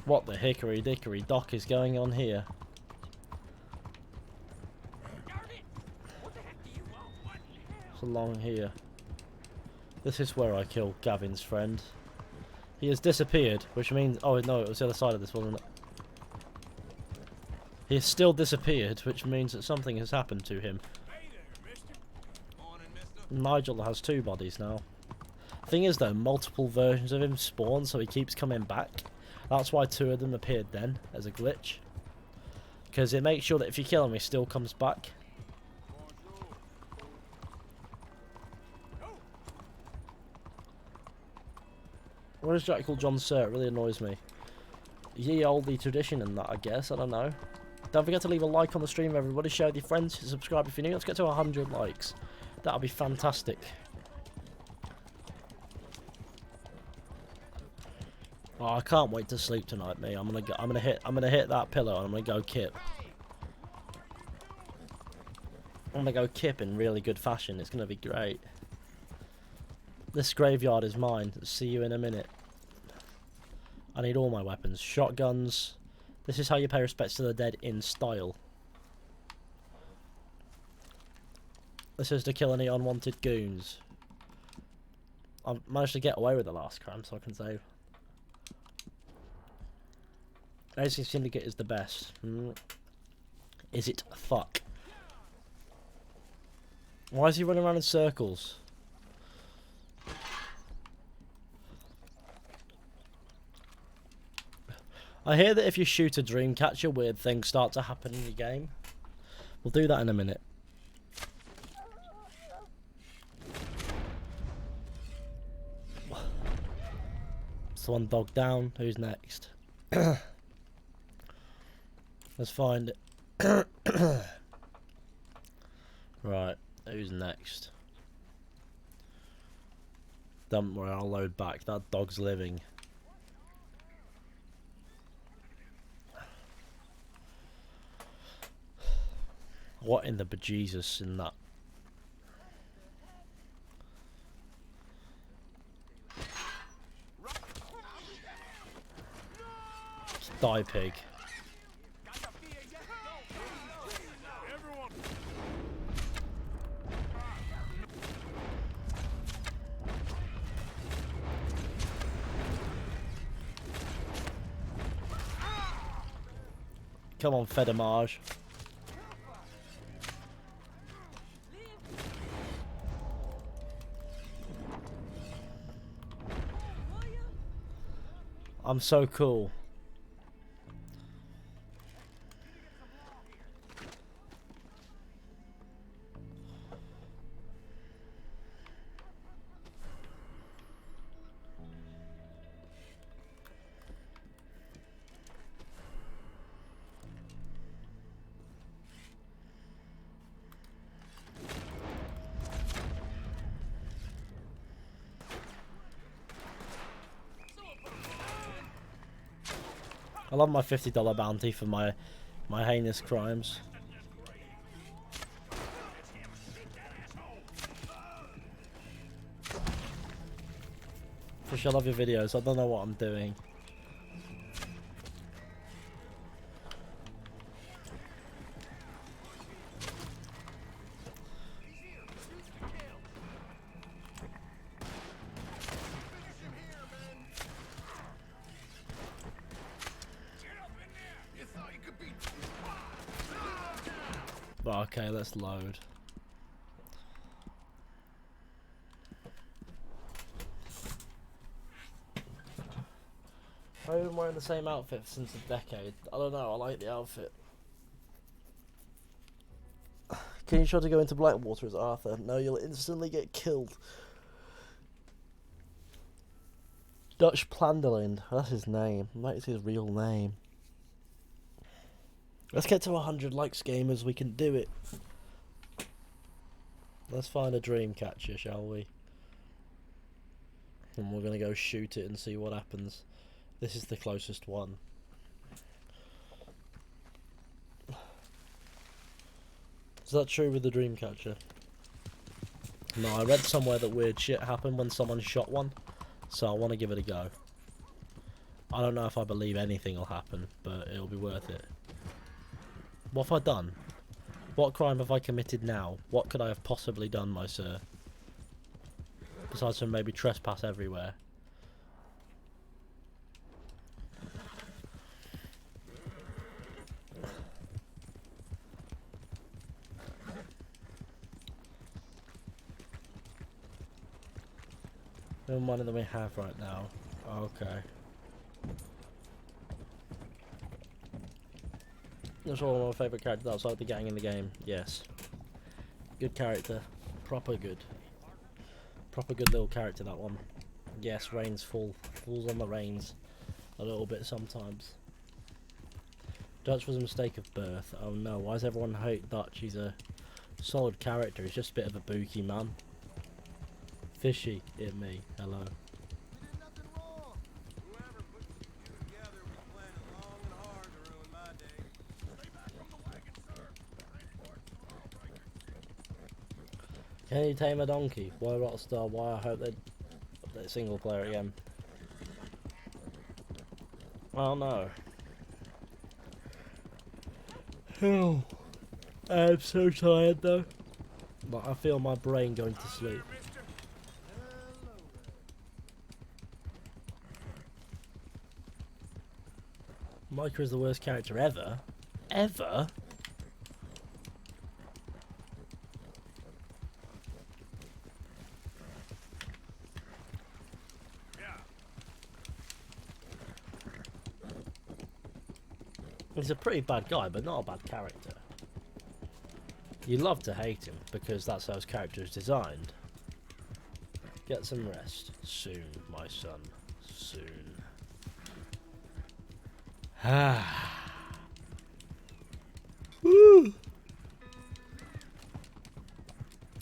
What the hickory dickory dock is going on here? It's along here. This is where I killed Gavin's friend. He has disappeared, which means... Oh no, it was the other side of this, wasn't it? He has still disappeared, which means that something has happened to him. Nigel has two bodies now. Thing is though, multiple versions of him spawn, so he keeps coming back. That's why two of them appeared then, as a glitch. Because it makes sure that if you kill him, he still comes back. What is Jack called John Sir? It really annoys me. Ye olde tradition and that, I guess. I don't know. Don't forget to leave a like on the stream, everybody. Share with your friends. Subscribe if you're new. Let's get to 100 likes. That'll be fantastic. Oh, I can't wait to sleep tonight, mate. I'm gonna hit that pillow and I'm gonna go kip. I'm gonna go kip in really good fashion. It's gonna be great. This graveyard is mine. See you in a minute. I need all my weapons. Shotguns. This is how you pay respects to the dead in style. This is to kill any unwanted goons. I managed to get away with the last crime, so I can save. AC Syndicate is the best. Is it? Fuck. Why is he running around in circles? I hear that if you shoot a dream catcher, weird things start to happen in your game. We'll do that in a minute. It's one dog down. Who's next? Let's find it. Right, who's next? Don't worry, I'll load back. That dog's living. What in the bejesus in that? Die, pig. Come on, Fedamage. I'm so cool. I love my $50 bounty for my heinous crimes. Fish, I love your videos. I don't know what I'm doing. But okay, let's load. I've been wearing the same outfit since a decade. I don't know, I like the outfit. Can you try to go into Blackwater as Arthur? No, you'll instantly get killed. Dutch Planderland, that's his name. That is his real name. Let's get to 100 likes, gamers. We can do it. Let's find a dream catcher, shall we? And we're gonna go shoot it and see what happens. This is the closest one. Is that true with the dream catcher? No, I read somewhere that weird shit happened when someone shot one, so I want to give it a go. I don't know if I believe anything will happen, but it'll be worth it. What have I done? What crime have I committed now? What could I have possibly done, my sir? Besides from maybe trespass everywhere. No money than we have right now. Okay. That's one of my favourite characters outside the gang in the game. Yes. Good character. Proper good. Proper good little character, that one. Yes, reins full. Falls on the reins. A little bit sometimes. Dutch was a mistake of birth. Oh no, why does everyone hate Dutch? He's a solid character. He's just a bit of a bookie man. Fishy, it me. Hello. Can you tame a donkey? Why Rockstar? Why I hope they're single player again. Oh no. Oh, I'm so tired though. But I feel my brain going to sleep. Micah is the worst character ever. Ever? He's a pretty bad guy, but not a bad character. You love to hate him, because that's how his character is designed. Get some rest. Soon, my son. Soon. Ah. Woo!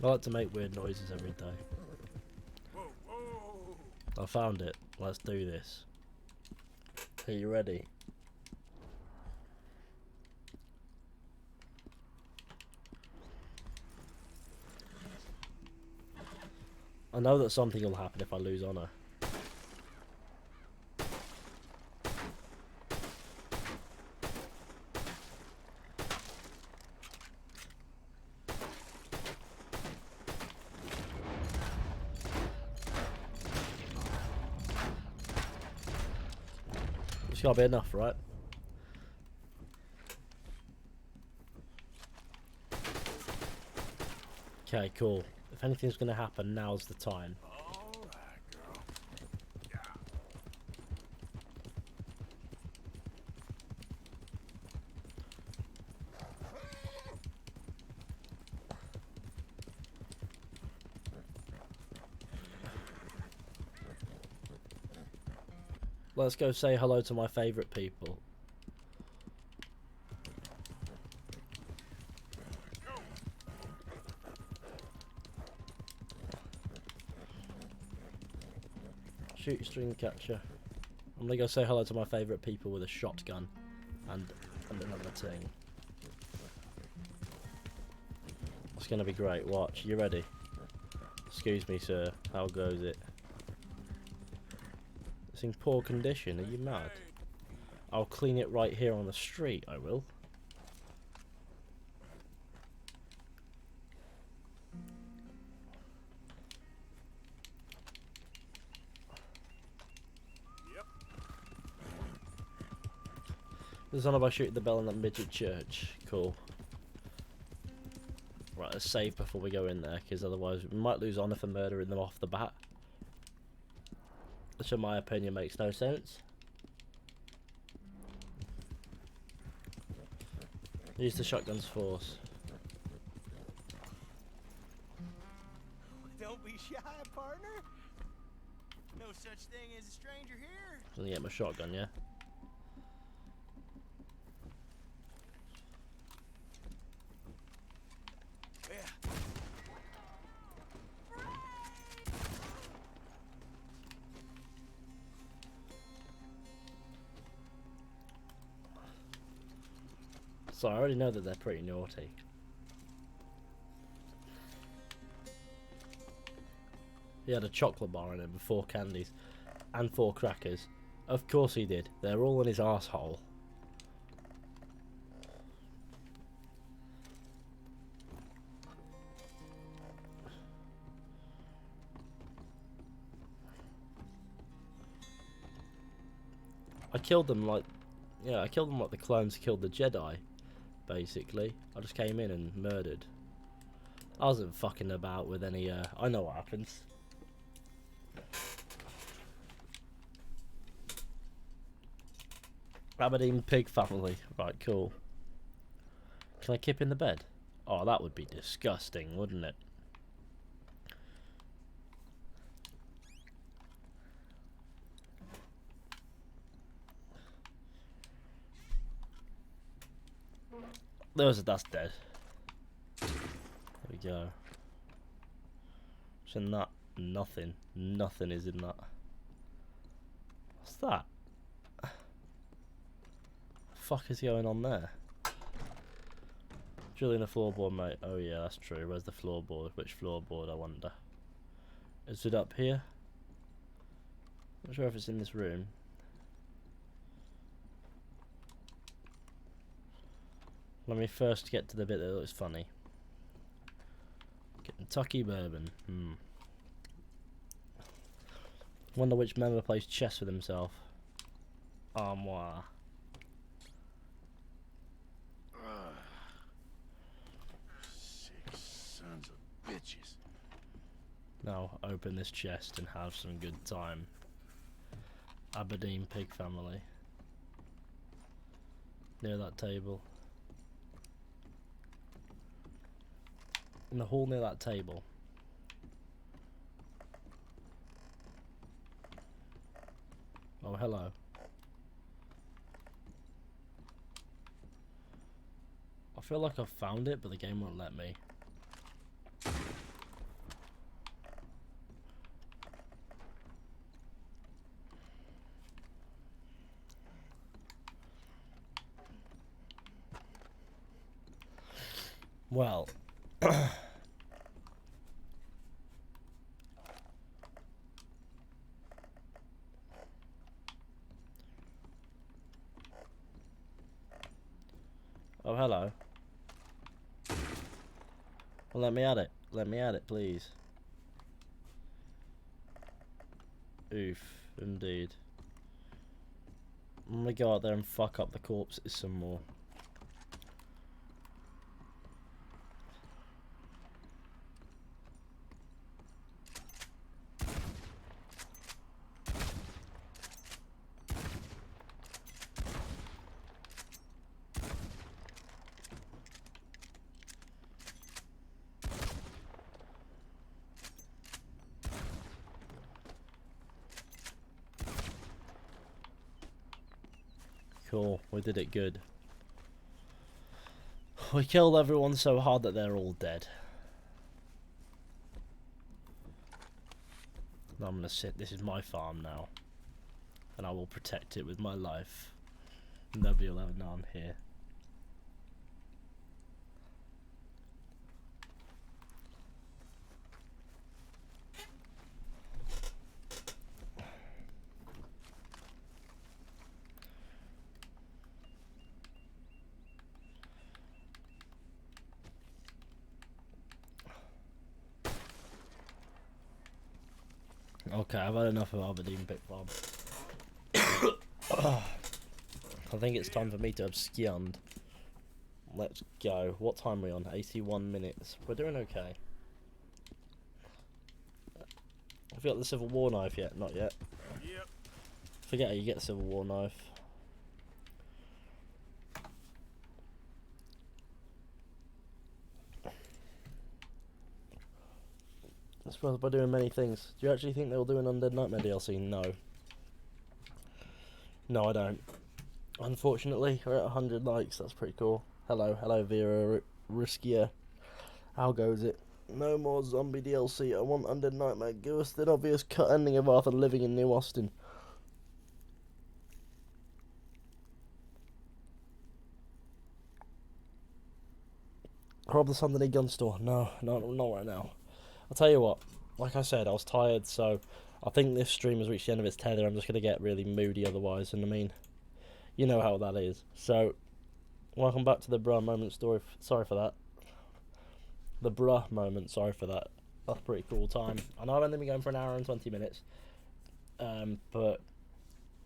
I like to make weird noises every day. I found it. Let's do this. Are you ready? I know that something will happen if I lose honour. It's gotta be enough, right? Okay, cool. If anything's gonna happen, now's the time. All right, girl. Let's go say hello to my favourite people. Shoot string catcher. I'm gonna go say hello to my favourite people with a shotgun and another thing. It's gonna be great. Watch. You ready? Excuse me, sir. How goes it? It's in poor condition. Are you mad? I'll clean it right here on the street. I will. There's none about shooting the bell in that midget church. Cool. Right, let's save before we go in there, because otherwise we might lose honour for murdering them off the bat. Which in my opinion makes no sense. Use the shotgun's force. Don't be shy, partner. No such thing as a stranger here. Gonna get my shotgun, yeah? So I already know that they're pretty naughty. He had a chocolate bar in it with 4 candies and 4 crackers. Of course he did. They're all in his arsehole. I killed them like... Yeah, I killed them like the clones killed the Jedi. Basically. I just came in and murdered. I wasn't fucking about with any... I know what happens. Aberdeen Pig family. Right, cool. Can I keep in the bed? Oh, that would be disgusting, wouldn't it? That's dead. There we go. What's in that? Nothing. Nothing is in that. What's that? The fuck is going on there? Drilling the floorboard, mate. Oh yeah, that's true. Where's the floorboard? Which floorboard, I wonder? Is it up here? Not sure if it's in this room. Let me first get to the bit that looks funny. Kentucky bourbon. Wonder which member plays chess with himself. Armoire. Sick sons of bitches. Now open this chest and have some good time. Aberdeen Pig family. Near that table. In the hall near that table. Oh, hello. I feel like I've found it, but the game won't let me. Well. Oh, hello. Well, let me at it. Let me at it, please. Oof, indeed. I'm gonna go out there and fuck up the corpses some more. cool. We did it good. We killed everyone so hard that they're all dead. Now I'm gonna sit. This is my farm now, and I will protect it with my life. Nobody will ever know I'm here. Okay, I've had enough of Aberdeen Pig Farm. I think it's time for me to abscond. Let's go. What time are we on? 81 minutes. We're doing okay. Have you got the Civil War knife yet? Not yet. Yep. Forget how you get the Civil War knife. I suppose by doing many things. Do you actually think they'll do an Undead Nightmare DLC? No. No, I don't. Unfortunately, we're at 100 likes. That's pretty cool. Hello, Vera Riskier. How goes it? No more zombie DLC. I want Undead Nightmare. Give us the obvious cut ending of Arthur living in New Austin. Rob the Sunday gun store. No, not right now. I'll tell you what. Like I said, I was tired, so I think this stream has reached the end of its tether. I'm just going to get really moody otherwise, and I mean, you know how that is. So, welcome back to the bruh moment story. Sorry for that. The bruh moment, sorry for that. That's a pretty cool time. I know I've only been going for an hour and 20 minutes, but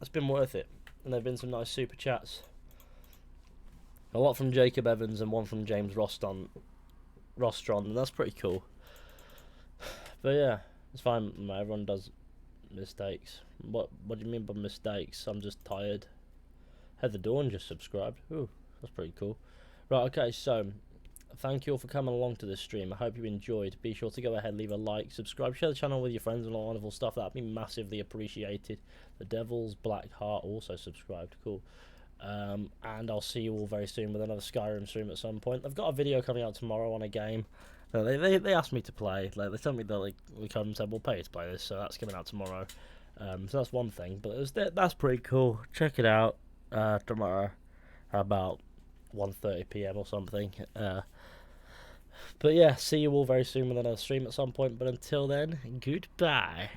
it's been worth it. And there have been some nice super chats. A lot from Jacob Evans and one from James Rostron, and that's pretty cool. But yeah, it's fine. Everyone does mistakes. What do you mean by mistakes? I'm just tired. Heather Dawn just subscribed. Ooh, that's pretty cool. Right, okay, so thank you all for coming along to this stream. I hope you enjoyed. Be sure to go ahead, leave a like, subscribe, share the channel with your friends and all that wonderful stuff. That'd be massively appreciated. The Devil's Black Heart also subscribed. Cool. And I'll see you all very soon with another Skyrim stream at some point. I've got a video coming out tomorrow on a game. They asked me to play. Like, they told me that we come and said we'll pay you to play this, so that's coming out tomorrow. So that's one thing. But that's pretty cool. Check it out tomorrow about 1:30 PM or something. But yeah, see you all very soon with another stream at some point. But until then, goodbye.